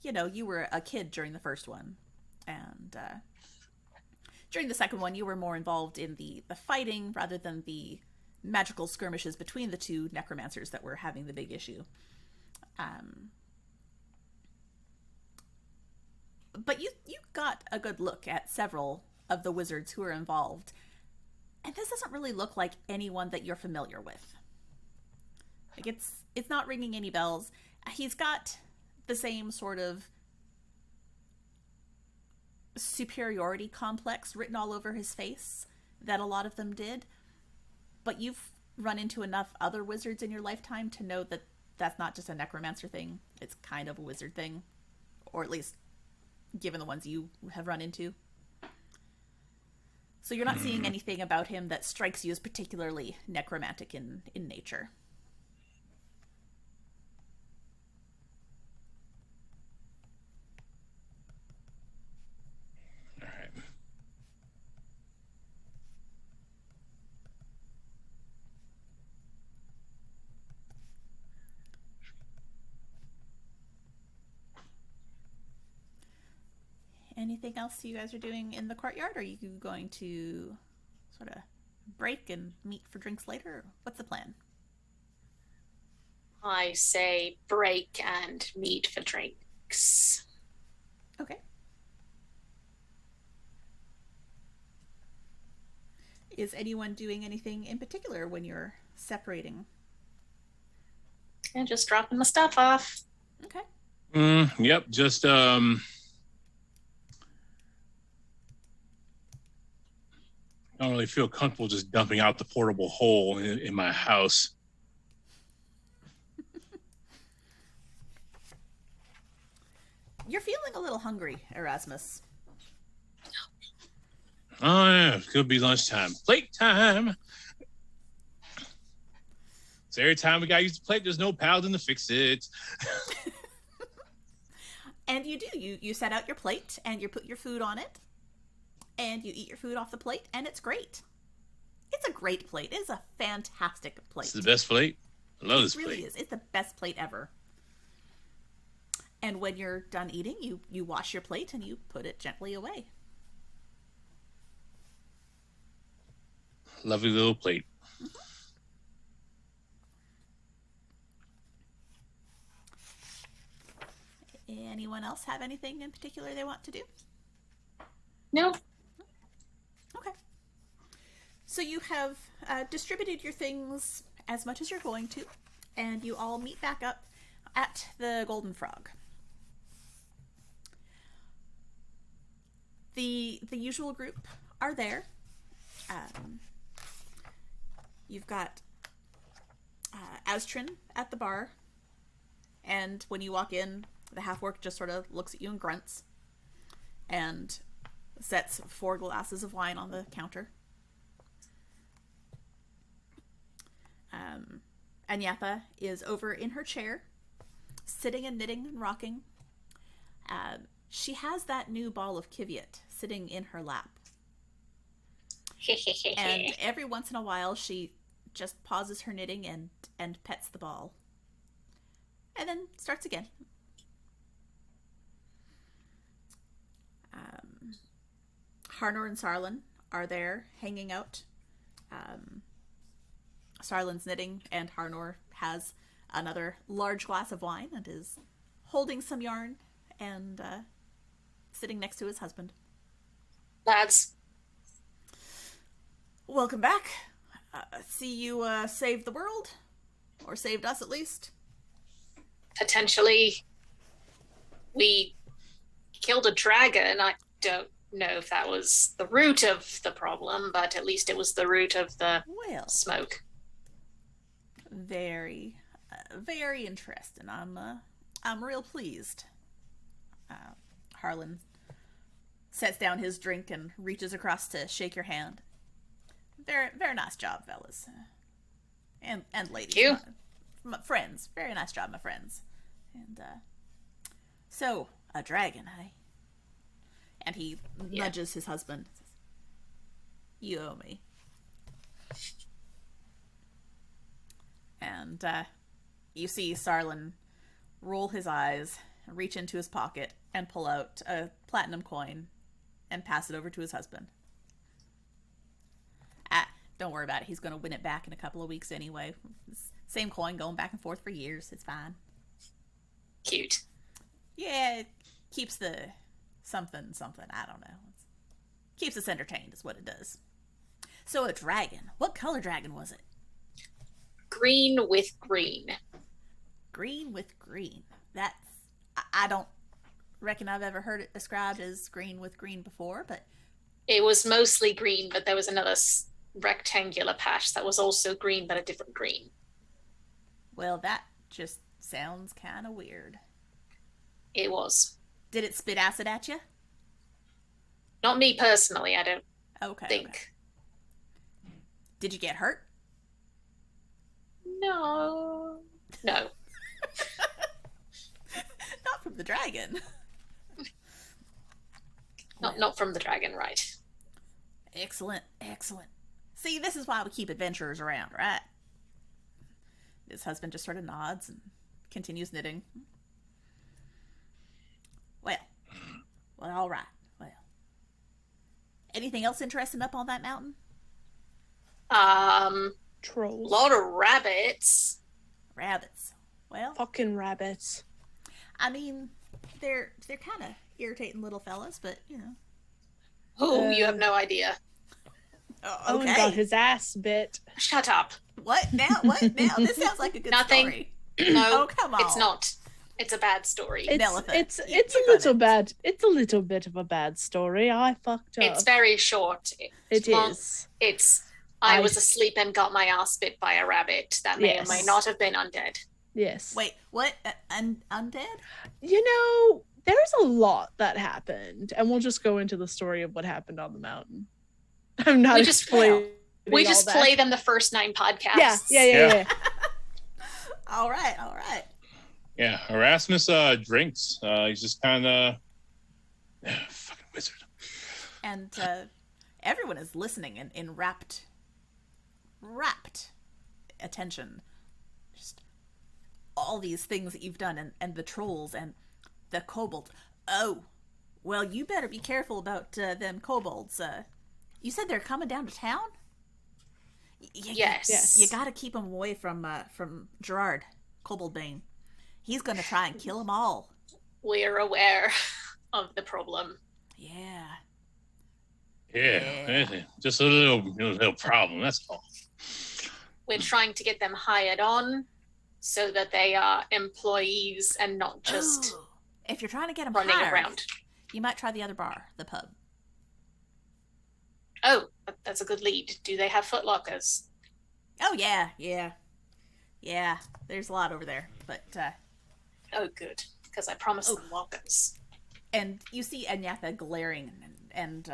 you were a kid during the first one. And during the second one, you were more involved in the fighting rather than the magical skirmishes between the two necromancers that were having the big issue. But you got a good look at several of the wizards who are involved. And this doesn't really look like anyone that you're familiar with. Like it's not ringing any bells. He's got the same sort of superiority complex written all over his face that a lot of them did. But you've run into enough other wizards in your lifetime to know that that's not just a necromancer thing. It's kind of a wizard thing. Or at least given the ones you have run into. So you're not seeing anything about him that strikes you as particularly necromantic in nature. All right. Anything else you guys are doing in the courtyard? Are you going to sort of break and meet for drinks later? What's the plan? I say break and meet for drinks. Okay. Is anyone doing anything in particular when you're separating? And just dropping my stuff off. Okay. Yep. Just I don't really feel comfortable just dumping out the portable hole in my house. You're feeling a little hungry, Erasmus. Oh yeah, it could be lunchtime. Plate time. So every time we gotta use the plate, there's no paladin to fix it. And you do. You set out your plate and you put your food on it. And you eat your food off the plate, and it's great. It's a great plate. It is a fantastic plate. It's the best plate. I love this It really plate. is. It's the best plate ever. And when you're done eating, you wash your plate and you put it gently away. Lovely little plate. Anyone else have anything in particular they want to do? No. Okay. So you have distributed your things as much as you're going to, and you all meet back up at the Golden Frog. The usual group are there. You've got Astrin at the bar, and when you walk in, the half-orc just sort of looks at you and grunts, and sets 4 glasses of wine on the counter. Anyatha is over in her chair, sitting and knitting and rocking. She has that new ball of Kiviot sitting in her lap. And every once in a while, she just pauses her knitting and pets the ball. And then starts again. Harnor and Sarlin are there hanging out. Sarlin's knitting, and Harnor has another large glass of wine and is holding some yarn and sitting next to his husband. Lads. Welcome back. See you saved the world. Or saved us, at least. Potentially, we killed a dragon. I don't know if that was the root of the problem, but at least it was the root of the smoke. Very, very interesting. I'm real pleased. Harlan sets down his drink and reaches across to shake your hand. Very, very nice job, fellas, and ladies. Thank you. My friends. Very nice job, my friends. And so a dragon, eh? And he nudges his husband. You owe me. And you see Sarlin roll his eyes, reach into his pocket, and pull out a platinum coin and pass it over to his husband. Don't worry about it. He's going to win it back in a couple of weeks anyway. Same coin going back and forth for years. It's fine. Cute. Yeah, it keeps the something. I don't know. Keeps us entertained is what it does. So a dragon. What color dragon was it? Green with green. Green with green. That's... I don't reckon I've ever heard it described as green with green before, but... It was mostly green, but there was another rectangular patch that was also green, but a different green. Well, that just sounds kind of weird. It was. Did it spit acid at you? Not me personally, I don't think. Okay. Did you get hurt? No. Not from the dragon. Not from the dragon, right. Excellent. See, this is why we keep adventurers around, right? His husband just sort of nods and continues knitting. Well, all right. Well, anything else interesting up on that mountain? Trolls. A lot of rabbits. Rabbits. Well, Fucking rabbits. I mean, they're kind of irritating little fellas, but you know. Oh, you have no idea. Owen got his ass bit. Shut up. What now? This sounds like a good story. No, oh, come on. It's not. It's a bad story. It's a little bad. It's a little bit of a bad story. I fucked up. It's very short. I was asleep and got my ass bit by a rabbit that may or may not have been undead. Yes. Wait, what? Undead? You know, there's a lot that happened, and we'll just go into the story of what happened on the mountain. I'm not explaining. We just play them the first 9 podcasts. Yeah. All right. Yeah, Erasmus drinks. He's just kind of fucking wizard. And everyone is listening in rapt attention. Just all these things that you've done, and the trolls and the kobolds. Oh, well, you better be careful about them kobolds. You said they're coming down to town? Yes. You gotta keep them away from Gerard, Koboldbane. He's gonna try and kill them all. We're aware of the problem. Yeah. Yeah. Just a little problem. That's all. We're trying to get them hired on so that they are employees and not just if you're trying to get them running hired, around. You might try the other bar, the pub. Oh, that's a good lead. Do they have footlockers? Oh, yeah. There's a lot over there, but... Oh, good, because I promised them lockers. And you see Anyatha glaring, and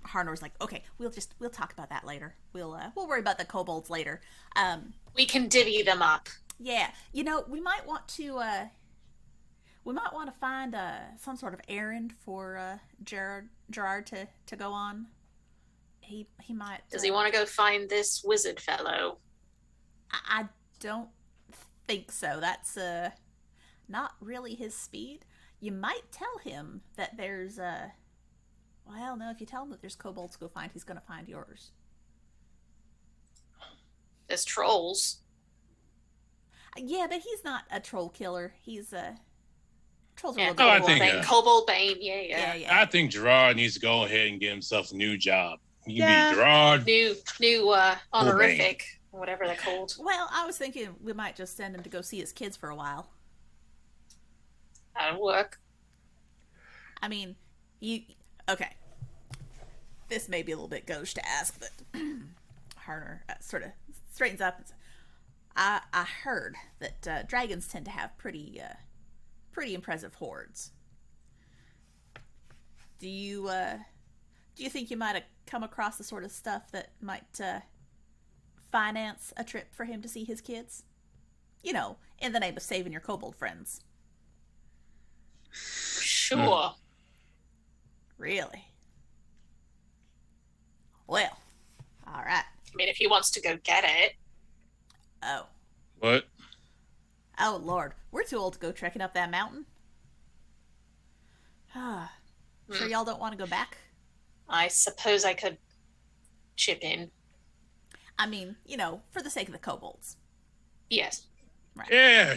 Harnor's like, okay, we'll talk about that later. We'll worry about the kobolds later. We can divvy them up. Yeah, we might want to find some sort of errand for Gerard to go on. He might. Does he want to go find this wizard fellow? I don't think so. That's not really his speed. You might tell him that there's well, no, if you tell him that there's kobolds to go find, he's going to find yours. There's trolls. Yeah, but he's not a troll killer. He's trolls are Yeah, a little bit Koboldbane. Yeah. I think Gerard needs to go ahead and get himself a new job. He Yeah. can be Gerard. New honorific, whatever they're called. Well, I was thinking we might just send him to go see his kids for a while. That'll work. I mean, okay. This may be a little bit gauche to ask, but Harner sort of straightens up and says, I heard that dragons tend to have pretty impressive hordes. Do you think you might have come across the sort of stuff that might finance a trip for him to see his kids? In the name of saving your kobold friends. Sure. Really? Well, all right. I mean, if he wants to go get it. Oh. What? Oh, Lord. We're too old to go trekking up that mountain. Sure y'all don't want to go back? I suppose I could chip in. I mean, for the sake of the kobolds. Yes. Right. Yeah,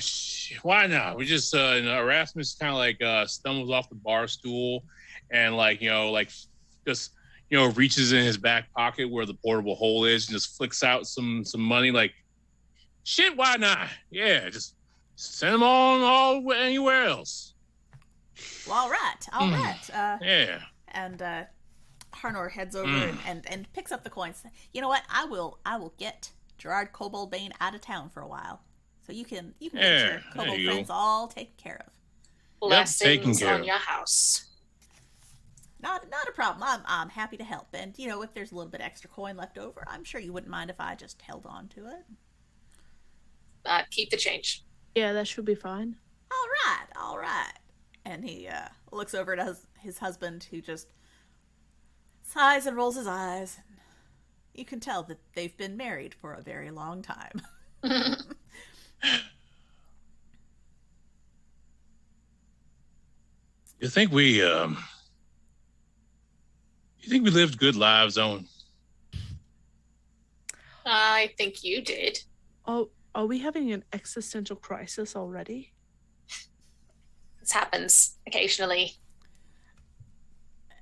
why not? We just Erasmus kind of like stumbles off the bar stool and just reaches in his back pocket where the portable hole is and just flicks out some money. Like, shit, why not? Yeah, just send them all anywhere else. Well, all right. Yeah. And Harnor heads over and picks up the coins. You know what? I will get Gerard Koboldbane out of town for a while, so you can get your kobold friends all taken care of. Blessings on your house. Not a problem. I'm happy to help. And if there's a little bit extra coin left over, I'm sure you wouldn't mind if I just held on to it. Keep the change. Yeah, that should be fine. All right. And he looks over at his husband, who just sighs and rolls his eyes. You can tell that they've been married for a very long time. You think we lived good lives, Owen? I think you did. Oh, are we having an existential crisis already? This happens occasionally.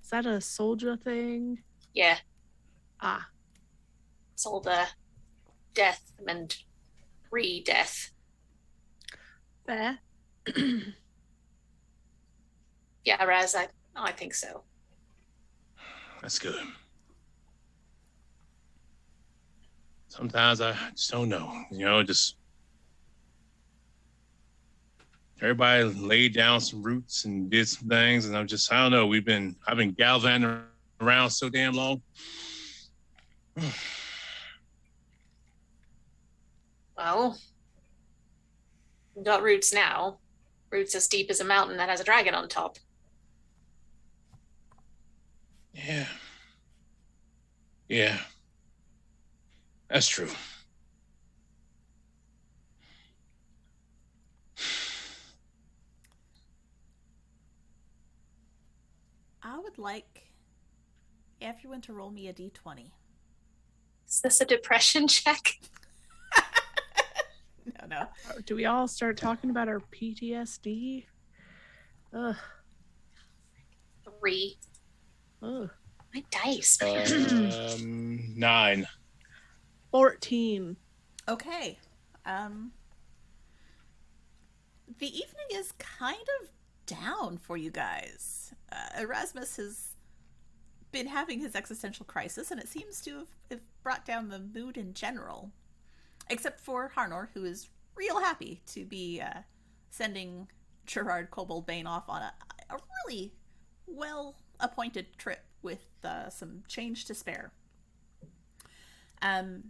Is that a soldier thing? Yeah. Ah. It's all the death and re-death. Fair. Yeah, Raz, I think so. That's good. Sometimes I just don't know. Just everybody laid down some roots and did some things, and I don't know. I've been galvanizing around so damn long. Well, we've got roots now. Roots as deep as a mountain that has a dragon on top. Yeah. That's true. would like everyone to roll me a d20. Is this a depression check? No. Do we all start talking about our PTSD? Ugh. 3. Ugh. My dice. 9. 14. Okay. The evening is kind of down for you guys. Erasmus has been having his existential crisis, and it seems to have brought down the mood in general. Except for Harnor, who is real happy to be sending Gerard Koboldbane off on a really well-appointed trip with some change to spare. But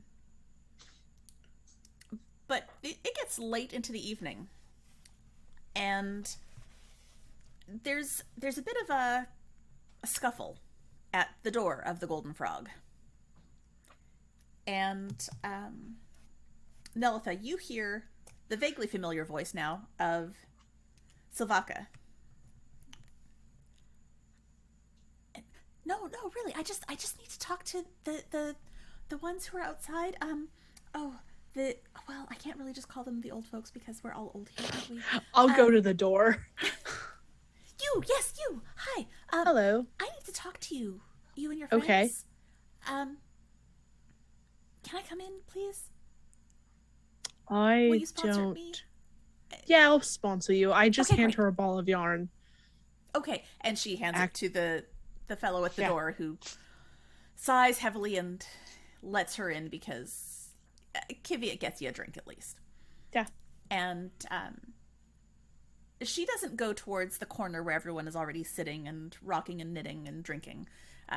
it gets late into the evening, and there's a bit of a scuffle at the door of the Golden Frog. And Nelitha, you hear the vaguely familiar voice now of Silvaka. No, really, I just need to talk to the ones who are outside. Well, I can't really just call them the old folks because we're all old here, aren't we? I'll go to the door. Yes, you. Hi. Hello. I need to talk to you. You and your friends. Okay. Can I come in, please? I Will you sponsor don't. me? Yeah, I'll sponsor you. I just Okay, hand great. her a ball of yarn. Okay, and she hands it to the fellow at the Yeah. door, who sighs heavily and lets her in because Kiviat gets you a drink at least. Yeah. And she doesn't go towards the corner where everyone is already sitting and rocking and knitting and drinking.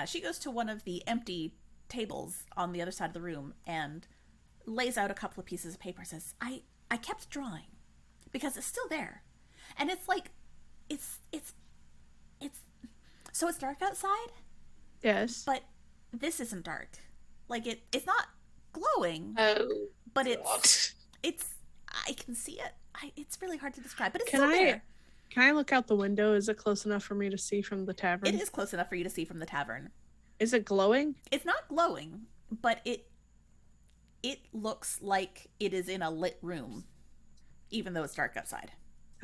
She goes to one of the empty tables on the other side of the room and lays out a couple of pieces of paper. Says, I kept drawing because it's still there, and it's like it's so it's dark outside, Yes. but this isn't dark. Like it's not glowing, Oh, but God. it's I can see it. It's really hard to describe, but it's Can still I- there. Can I look out the window? Is it close enough for me to see from the tavern? It is close enough for you to see from the tavern. Is it glowing? It's not glowing, but it looks like it is in a lit room, even though it's dark outside.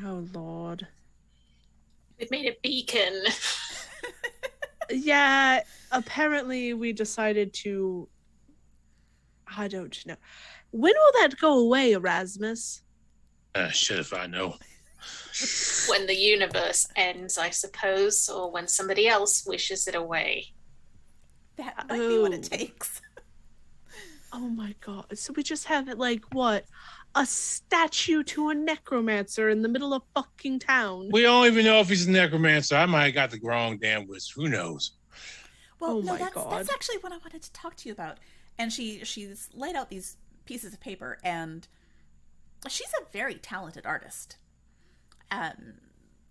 Oh, Lord. We've made a beacon. Yeah, apparently we decided to... I don't know. When will that go away, Erasmus? Shit if I know. When the universe ends, I suppose, or when somebody else wishes it away. That might be what Oh. it takes. Oh my God. So we just have it like, what? A statue to a necromancer in the middle of fucking town. We don't even know if he's a necromancer. I might have got the wrong damn wizard. Who knows? Well, Oh no, my that's God. actually what I wanted to talk to you about. And she's laid out these pieces of paper, and she's a very talented artist.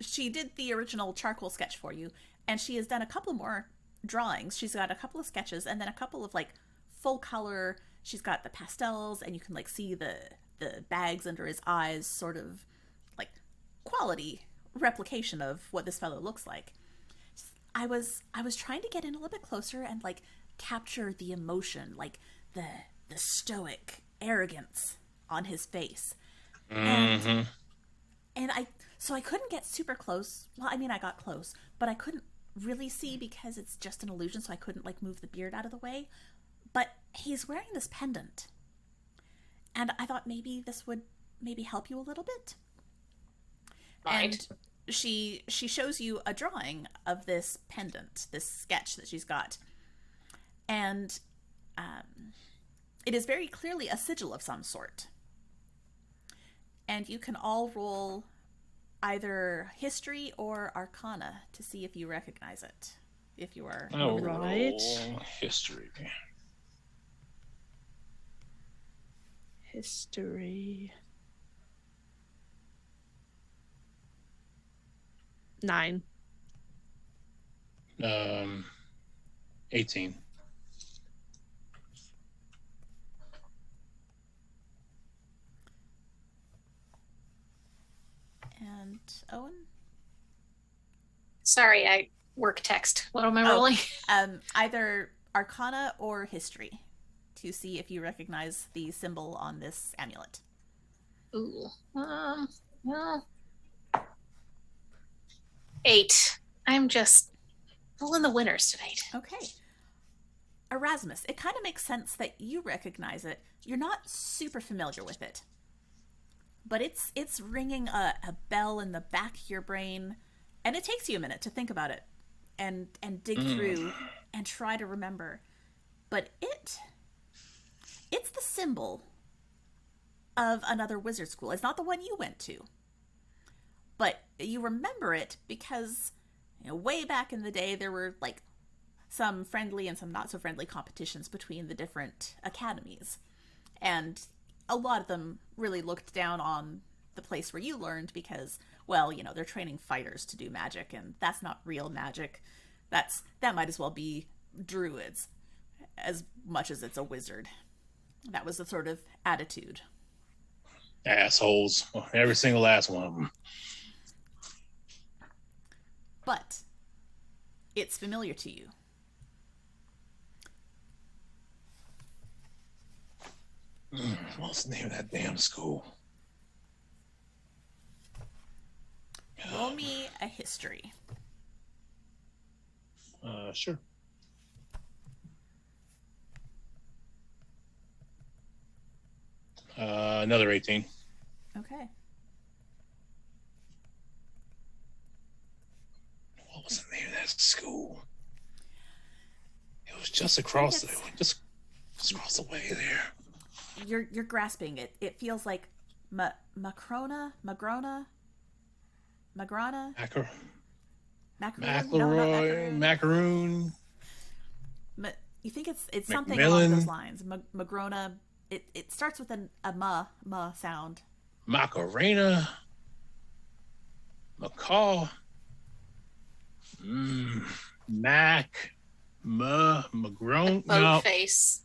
She did the original charcoal sketch for you, and she has done a couple more drawings. She's got a couple of sketches, and then a couple of like full color. She's got the pastels, and you can like see the bags under his eyes, sort of like quality replication of what this fellow looks like. I was trying to get in a little bit closer and like capture the emotion, like the stoic arrogance on his face. Mm-hmm. And I couldn't get super close. Well, I mean, I got close, but I couldn't really see because it's just an illusion, so I couldn't like move the beard out of the way. But he's wearing this pendant, and I thought maybe this would maybe help you a little bit. Right. And she shows you a drawing of this pendant, this sketch that she's got, and it is very clearly a sigil of some sort. And you can all roll either history or arcana to see if you recognize it. If you are Oh, Right. History. History. 9. 18. and Owen. Sorry, I Work text. What am I Oh, rolling? either Arcana or History to see if you recognize the symbol on this amulet. Ooh. Well, 8. I'm just pulling the winners tonight. Okay. Erasmus, it kind of makes sense that you recognize it. You're not super familiar with it, but it's ringing a bell in the back of your brain, and it takes you a minute to think about it and dig through and try to remember. But it's the symbol of another wizard school. It's not the one you went to, but you remember it because way back in the day there were like some friendly and some not so friendly competitions between the different academies. And a lot of them really looked down on the place where you learned because, well, they're training fighters to do magic, and that's not real magic. That might as well be druids as much as it's a wizard. That was the sort of attitude. Assholes. Every single last one of them. But it's familiar to you. What's the name of that damn school? Roll me a history. Sure. Another 18. Okay. What was the name of that school? It was just across just across the way there. You're grasping it. It feels like Magrona. Macaroon. You think it's something Macmillan. along those lines. Magrona. It starts with a ma sound. Macarena. Macaw. Magrone. Boat face.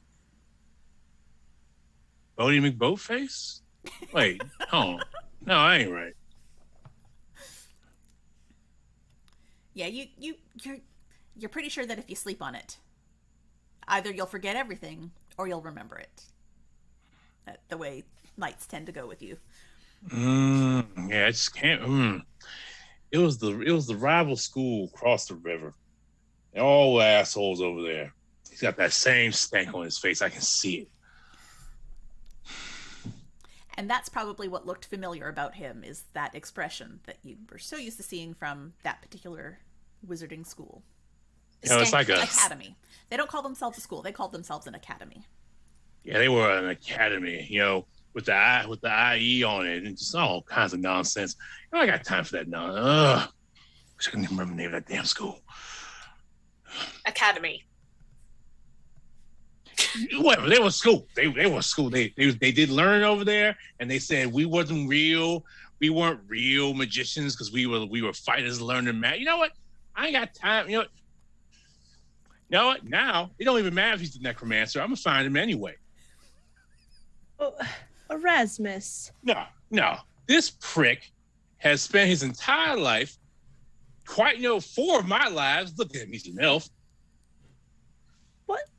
Bodie McBoatface? Wait, hold on. No, I ain't right. Yeah, you're pretty sure that if you sleep on it, either you'll forget everything or you'll remember it. The way nights tend to go with you. Yeah, I just can't. It was the rival school across the river. They're all assholes over there. He's got that same stank on his face. I can see it. And that's probably what looked familiar about him, is that expression that you were so used to seeing from that particular wizarding school. It's like a academy. They don't call themselves a school. They called themselves an academy. Yeah, they were an academy, with the IE on it and just all kinds of nonsense. I got time for that nonsense. Wish I couldn't even remember the name of that damn school. Academy. Whatever, they were school. They were school. They did learn over there, and they said we weren't real magicians because we were fighters learning math. You know what? I ain't got time. You know what? Now it don't even matter if he's the necromancer. I'm gonna find him anyway. Oh, Erasmus. No. This prick has spent his entire life, 4 of my lives. Look at him, he's an elf.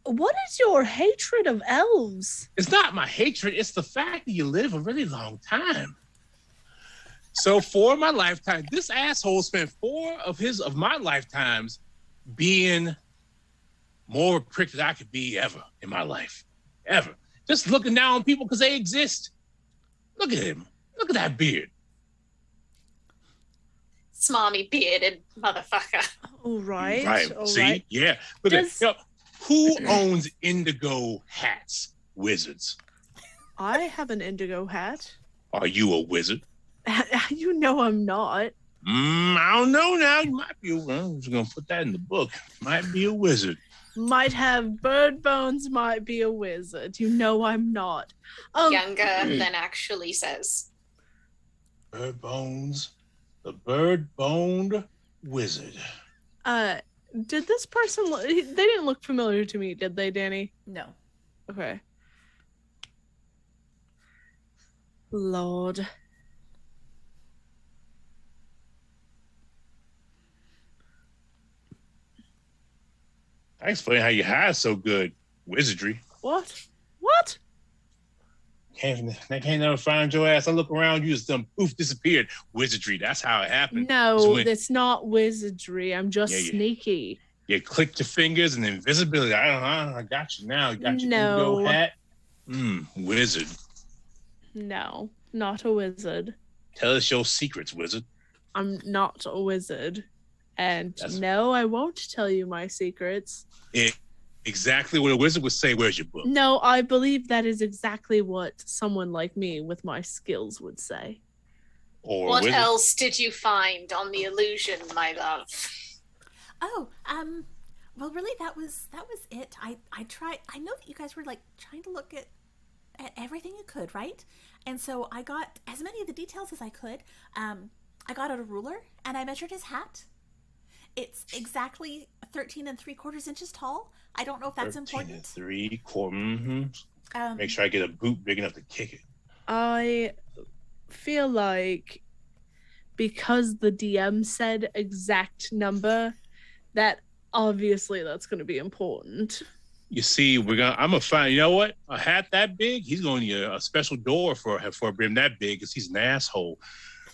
What is your hatred of elves? It's not my hatred. It's the fact that you live a really long time. So 4 of my lifetime, this asshole spent 4 of my lifetimes being more prick than I could be ever in my life. Ever. Just looking down on people because they exist. Look at him. Look at that beard. Smarmy bearded motherfucker. All right. Right. All See? right. Yeah. Look at who owns indigo hats? Wizards. I have an indigo hat. Are you a wizard? You know I'm not. I don't know now. You might be. I'm just going to put that in the book. Might be a wizard. Might have bird bones, might be a wizard. You know I'm not. Younger than actually says. Bird bones. The bird-boned wizard. Did this person they didn't look familiar to me, did they, Danny? No. Okay. Lord. I explain how you hide so good. Wizardry. What? What? They can't never find your ass. I look around, you just poof, disappeared. Wizardry. That's how it happened. No, that's not wizardry. I'm just sneaky. You clicked your fingers and invisibility. I got you now. You got your Indigo hat. Wizard. No, not a wizard. Tell us your secrets, wizard. I'm not a wizard. And no, I won't tell you my secrets. Exactly what a wizard would say. Where's your book? No, I believe that is exactly what someone like me with my skills would say. Or what else did you find on the illusion, my love? Oh, well, really, that was it. I tried. I know that you guys were like trying to look at everything you could, right? And so I got as many of the details as I could. I got out a ruler and I measured his hat. It's exactly 13 3/4 inches tall. I don't know if that's important. 13 3/4. Make sure I get a boot big enough to kick it. I feel like because the DM said exact number, that obviously that's going to be important. You see, I'm gonna find. You know what? A hat that big, he's going to need a special door for a brim that big, because he's an asshole.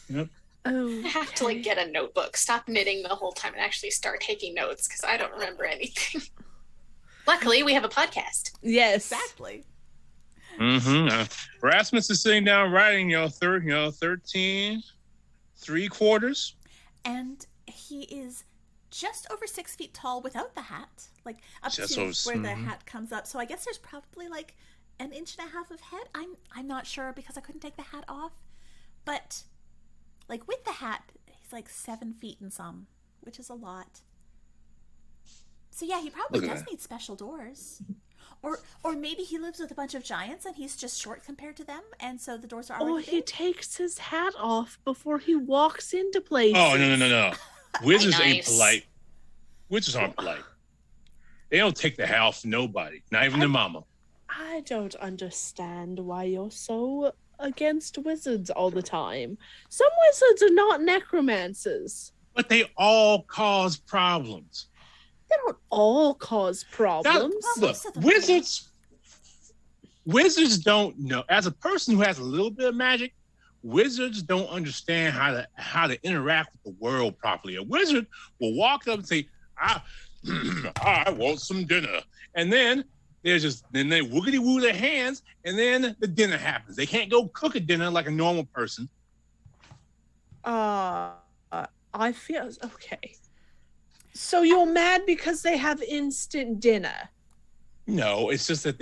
Yep. Oh, I have to get a notebook. Stop knitting the whole time and actually start taking notes, because I don't remember anything. Luckily, we have a podcast. Yes, exactly. Erasmus is sitting down writing, 13 3/4, and he is just over 6 feet tall without the hat, like up just to where the hat comes up. So I guess there's probably like 1.5 inches of head. I'm not sure because I couldn't take the hat off, but like with the hat, he's like 7 feet and some, which is a lot. So yeah, he probably does need special doors. Or maybe he lives with a bunch of giants and he's just short compared to them, and so the doors are already Or he takes his hat off before he walks into places. Oh, no. Wizards ain't polite. Wizards aren't polite. They don't take the hat off nobody, not even their mama. I don't understand why you're so against wizards all the time. Some wizards are not necromancers. But they all cause problems. They don't all cause problems. Look, wizards don't know. As a person who has a little bit of magic, wizards don't understand how to interact with the world properly. A wizard will walk up and say, I want some dinner. And then they woogity woo their hands, and then the dinner happens. They can't go cook a dinner like a normal person. I feel okay. So you're mad because they have instant dinner? No, it's just that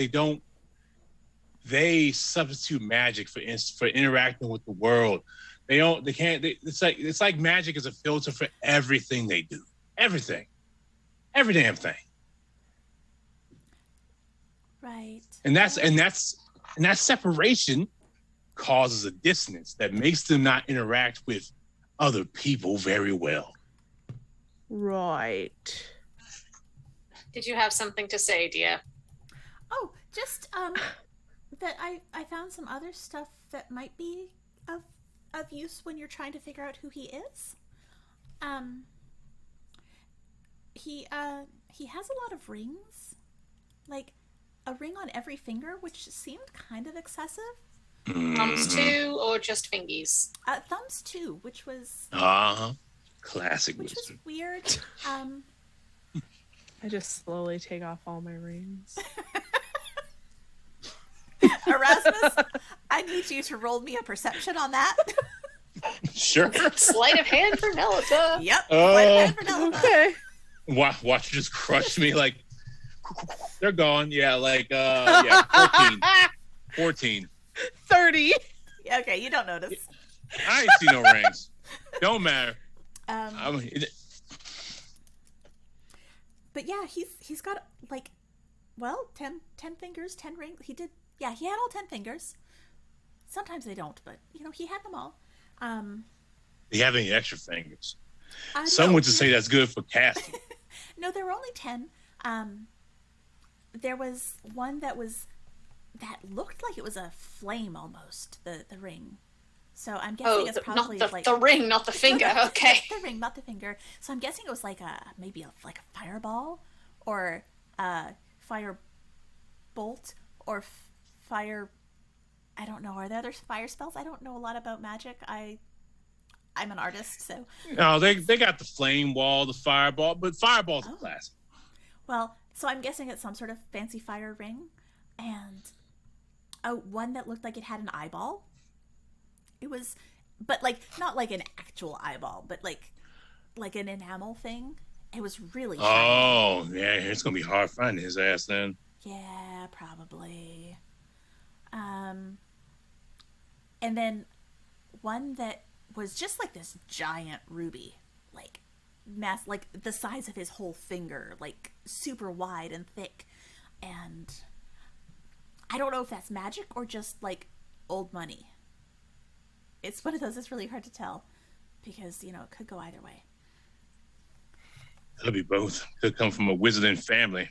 they substitute magic for interacting with the world. It's like magic is a filter for everything they do. Everything. Every damn thing. Right. And that separation causes a dissonance that makes them not interact with other people very well. Right. Did you have something to say, Dia? Oh, just that I found some other stuff that might be of use when you're trying to figure out who he is. He has a lot of rings, like a ring on every finger, which seemed kind of excessive. Thumbs too, or just fingies? Thumbs too, which was classic. Which was weird. I just slowly take off all my rings. Erasmus, I need you to roll me a perception on that. Sure. Sleight of hand for Nelita. Yep. Sleight of hand for Nelita. Okay. Watch you just crush me like they're gone. Yeah, 14. 30. Okay, you don't notice. I ain't see no rings. Don't matter. But yeah, he's got 10 fingers, 10 rings. He had all 10 fingers. Sometimes they don't, but he had them all. Do you have any extra fingers? Some would just say that's good for casting. No, there were only 10. There was one that looked like it was a flame almost, the ring. So I'm guessing it's probably not the ring, not the finger. Okay. The ring, not the finger. So I'm guessing it was maybe a fireball, or fire bolt or fire. I don't know. Are there other fire spells? I don't know a lot about magic. I'm an artist, so. No, they got the flame wall, the fireball, but fireball's a classic. Well, so I'm guessing it's some sort of fancy fire ring, and one that looked like it had an eyeball. It was, but like not like an actual eyeball, but like an enamel thing. It was really shiny. Oh, yeah, it's gonna be hard finding his ass then. Yeah, probably. And then one that was just like this giant ruby, like like the size of his whole finger, like super wide and thick. And I don't know if that's magic or just like old money. It's one of those that's really hard to tell because, it could go either way. Could be both. Could come from a wizarding family.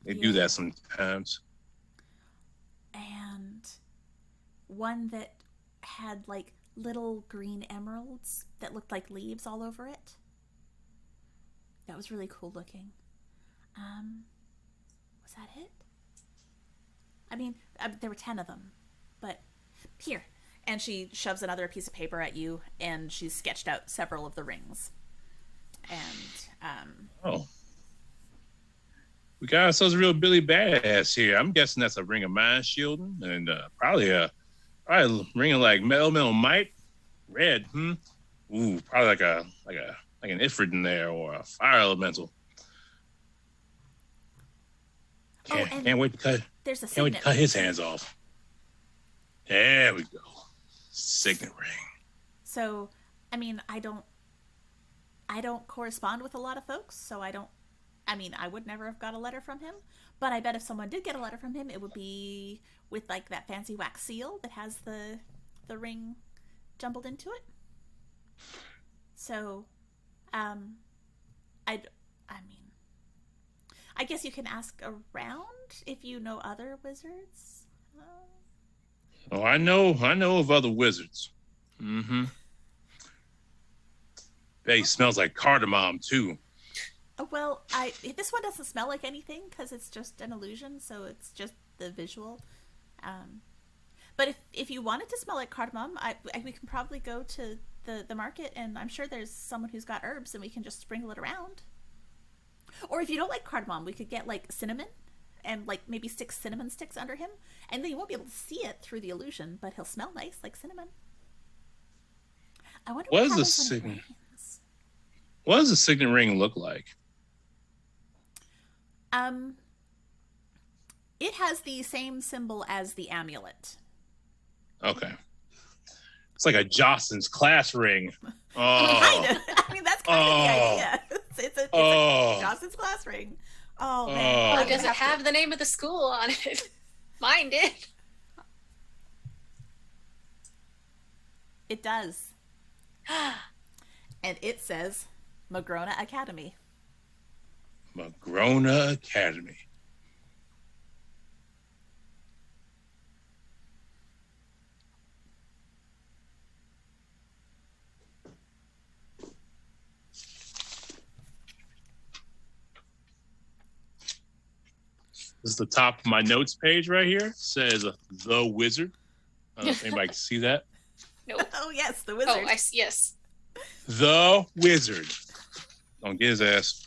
They do that sometimes. And one that had like little green emeralds that looked like leaves all over it. That was really cool looking. Was that it? I mean, there were 10 of them, but here. And she shoves another piece of paper at you, and she's sketched out several of the rings. And we got ourselves a real Billy Badass here. I'm guessing that's a ring of mind shielding, and probably a ring of like metal might, red. Ooh, probably like an Ifrit in there or a fire elemental. Can't wait to cut. There's a can't wait to cut his hands off. There we go. Signet ring. So, I mean, I don't correspond with a lot of folks, so I would never have got a letter from him, but I bet if someone did get a letter from him, it would be with like that fancy wax seal that has the ring jumbled into it. So, I guess you can ask around if you know other wizards. Oh, I know of other wizards. Mm-hmm. Bet he smells like cardamom too. Well, this one doesn't smell like anything because it's just an illusion, so it's just the visual. But if you want it to smell like cardamom, we can probably go to the market, and I'm sure there's someone who's got herbs, and we can just sprinkle it around. Or if you don't like cardamom, we could get like cinnamon, and like maybe stick cinnamon sticks under him, and then you won't be able to see it through the illusion, but he'll smell nice like cinnamon. I wonder what does the signet ring look like? It has the same symbol as the amulet. Okay. It's like a Jocelyn's class ring. Oh. Kind of. I mean, that's kind of the idea. It's a Jocelyn's class ring. Oh, man. Oh, does it have the name of the school on it? Mine did. It does. And it says Magrona Academy. Magrona Academy. This is the top of my notes page right here. It says The Wizard. I don't know if anybody can see that. Nope. Oh, yes, the wizard. Oh, yes. The Wizard. Don't get his ass.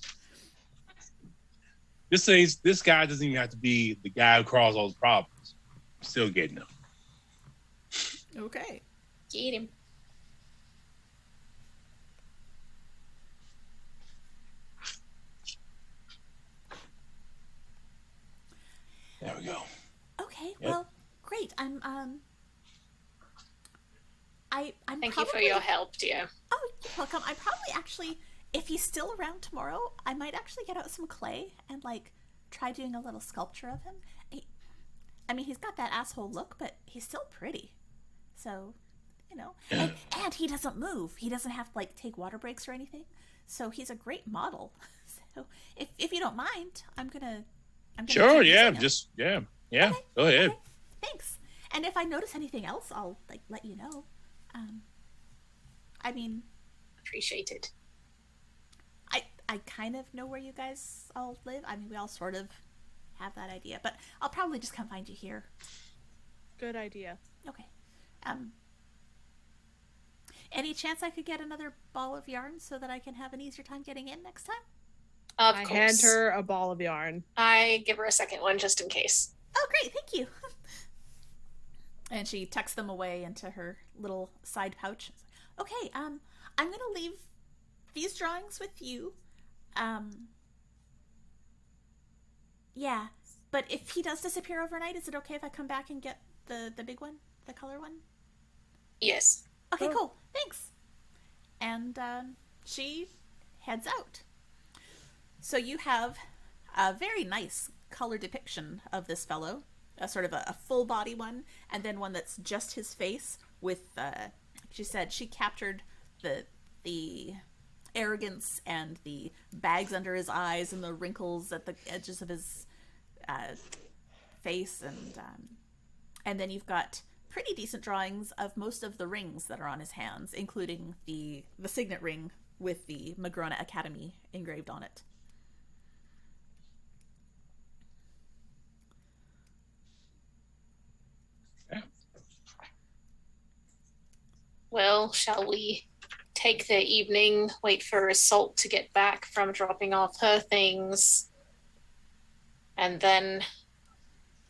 This guy doesn't even have to be the guy who caused all the problems. I'm still getting him. Okay. Get him. There we go. Okay, well, great. I'm Thank you for your help, dear. Oh, you're welcome. I'm probably actually, if he's still around tomorrow, I might actually get out some clay and like try doing a little sculpture of him. He's got that asshole look, but he's still pretty. So, and he doesn't move. He doesn't have to like take water breaks or anything. So he's a great model. So if you don't mind, I'm gonna sure, yeah, just okay. Go ahead. Okay. Thanks. And if I notice anything else, I'll like let you know. Appreciated. I kind of know where you guys all live. I mean, we all sort of have that idea. But I'll probably just come find you here. Good idea. Okay. Any chance I could get another ball of yarn so that I can have an easier time getting in next time? Of I course. hand her a ball of yarn. I give her a second one just in case. Oh, great. Thank you. And she tucks them away into her little side pouch. Okay, I'm going to leave these drawings with you. Yeah, but if he does disappear overnight, is it okay if I come back and get the big one, the color one? Yes. Okay, cool. Thanks. And she heads out. So you have a very nice color depiction of this fellow, a sort of a full body one, and then one that's just his face with, like she said, she captured the arrogance and the bags under his eyes and the wrinkles at the edges of his face, and then you've got pretty decent drawings of most of the rings that are on his hands, including the signet ring with the Magrona Academy engraved on it. Yeah. Well, shall we take the evening, wait for Assault to get back from dropping off her things, and then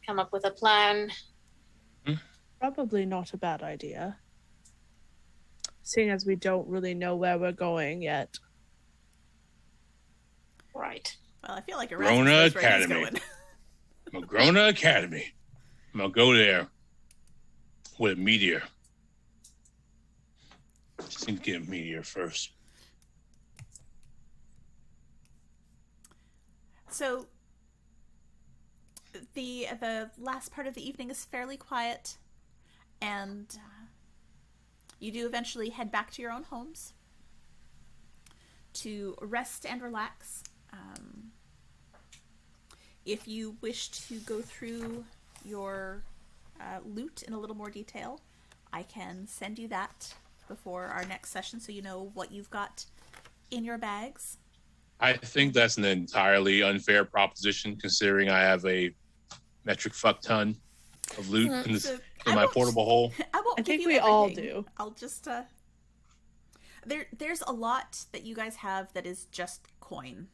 come up with a plan? Probably not a bad idea. Seeing as we don't really know where we're going yet. Right. Well, I feel like Erasmus Magrona knows where he's Academy. going. Magrona Academy. I'm gonna go there with a meteor. Just need to get a meteor first. So the last part of the evening is fairly quiet, and you do eventually head back to your own homes to rest and relax. If you wish to go through your loot in a little more detail, I can send you that before our next session so you know what you've got in your bags. I think that's an entirely unfair proposition, considering I have a metric fuck ton of loot in my portable hole. I think we all do. I'll just there's a lot that you guys have that is just coin.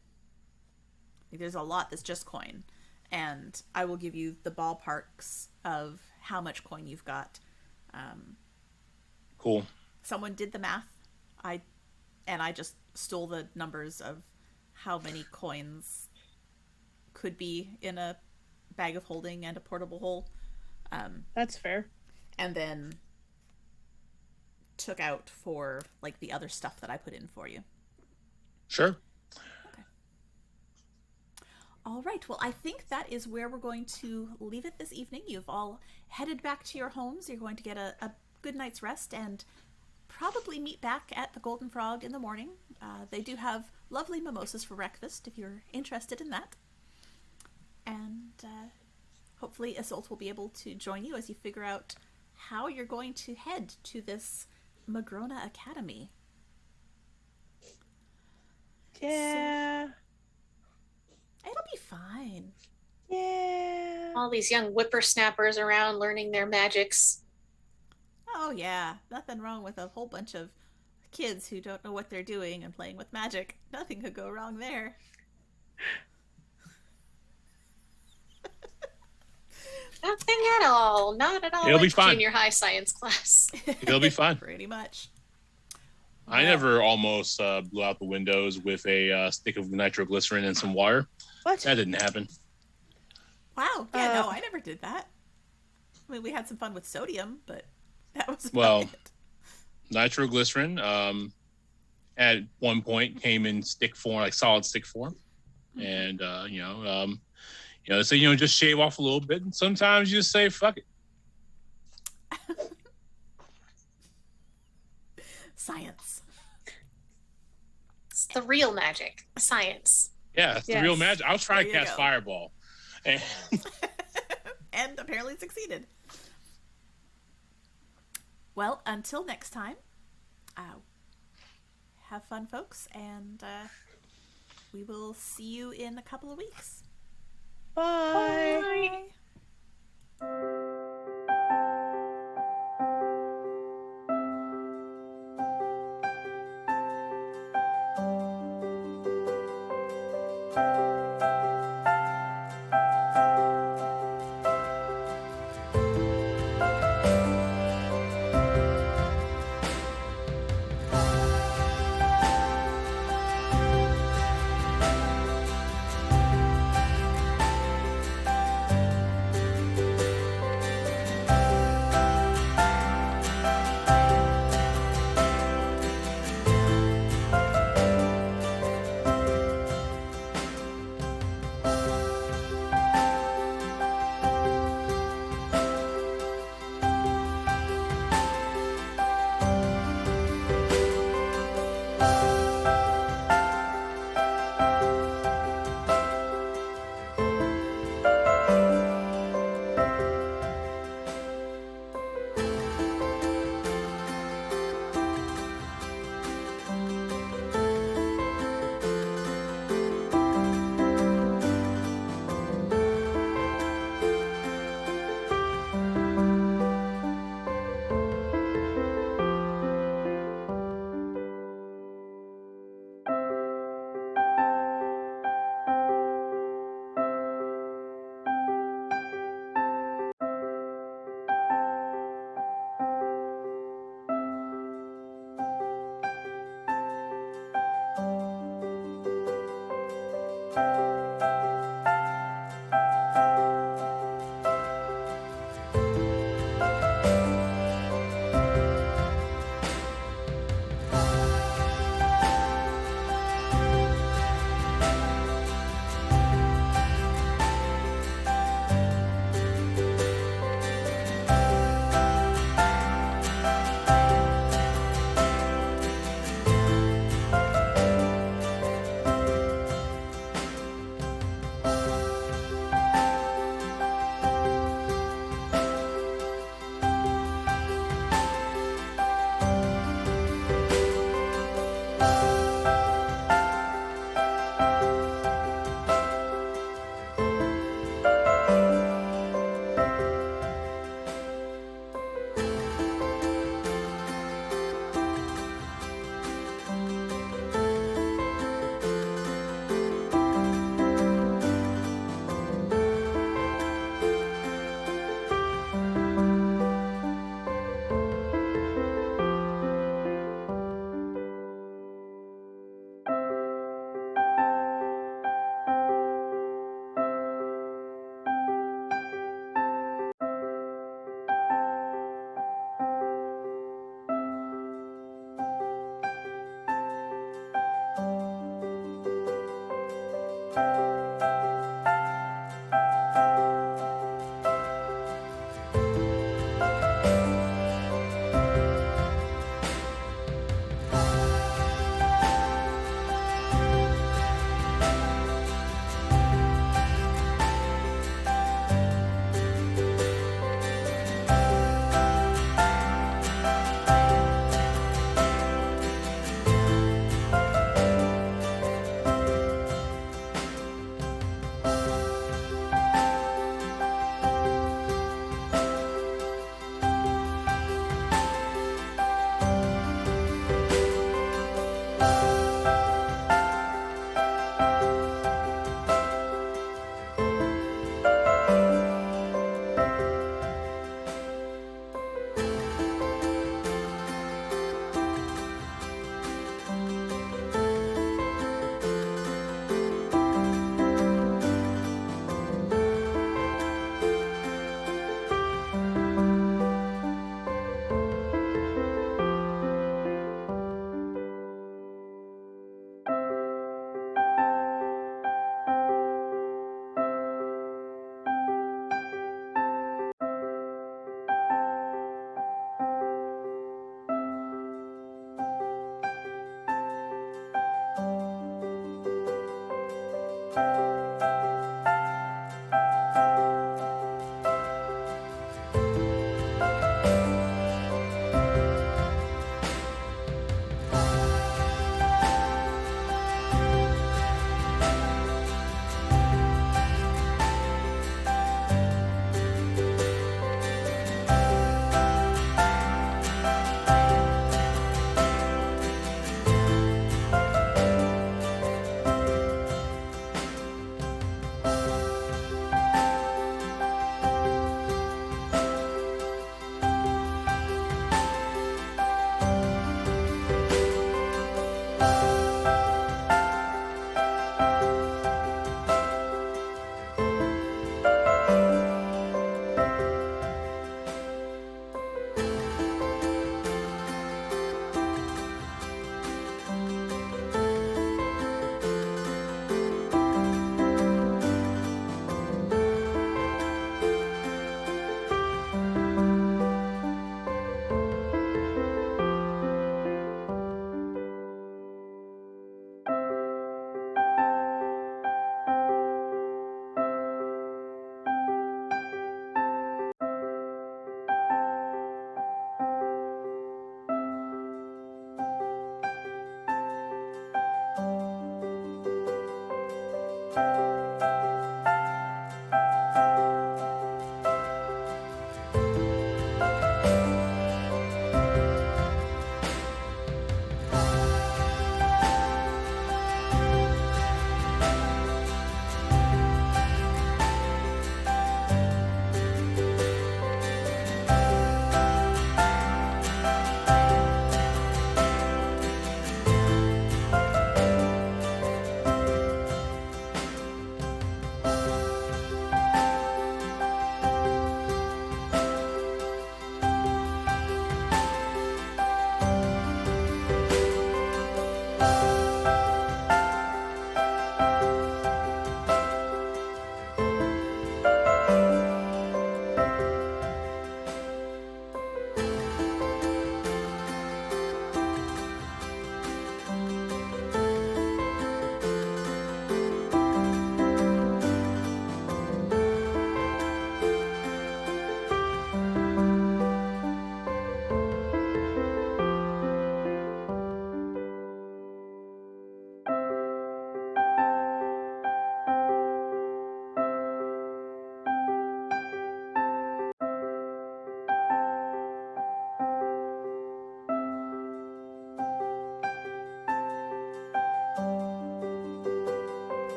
Like, there's a lot that's just coin, and I will give you the ballparks of how much coin you've got. Cool. Someone did the math. I just stole the numbers of how many coins could be in a bag of holding and a portable hole. That's fair. And then took out for like the other stuff that I put in for you. Sure. Okay. All right. Well, I think that is where we're going to leave it this evening. You've all headed back to your homes. You're going to get a good night's rest and probably meet back at the Golden Frog in the morning. They do have lovely mimosas for breakfast if you're interested in that. And hopefully Isolde will be able to join you as you figure out how you're going to head to this Magrona Academy. Yeah. So, it'll be fine. Yeah. All these young whippersnappers around learning their magics. Oh yeah, nothing wrong with a whole bunch of kids who don't know what they're doing and playing with magic. Nothing could go wrong there. Nothing at all. Not at all. It'll be like fine. Junior high science class. It'll be fun. Pretty much. I never almost blew out the windows with a stick of nitroglycerin and some wire. What? That didn't happen. Wow. Yeah, no, I never did that. I mean, we had some fun with sodium, but that was Well, it. Nitroglycerin at one point came in stick form, like solid stick form. And, so, just shave off a little bit. And sometimes you just say, fuck it. Science. It's the real magic. Science. Yeah, it's the real magic. I was trying to There you cast go. Fireball. And And apparently succeeded. Well, until next time, have fun, folks, and we will see you in a couple of weeks. Bye. Bye.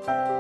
Bye.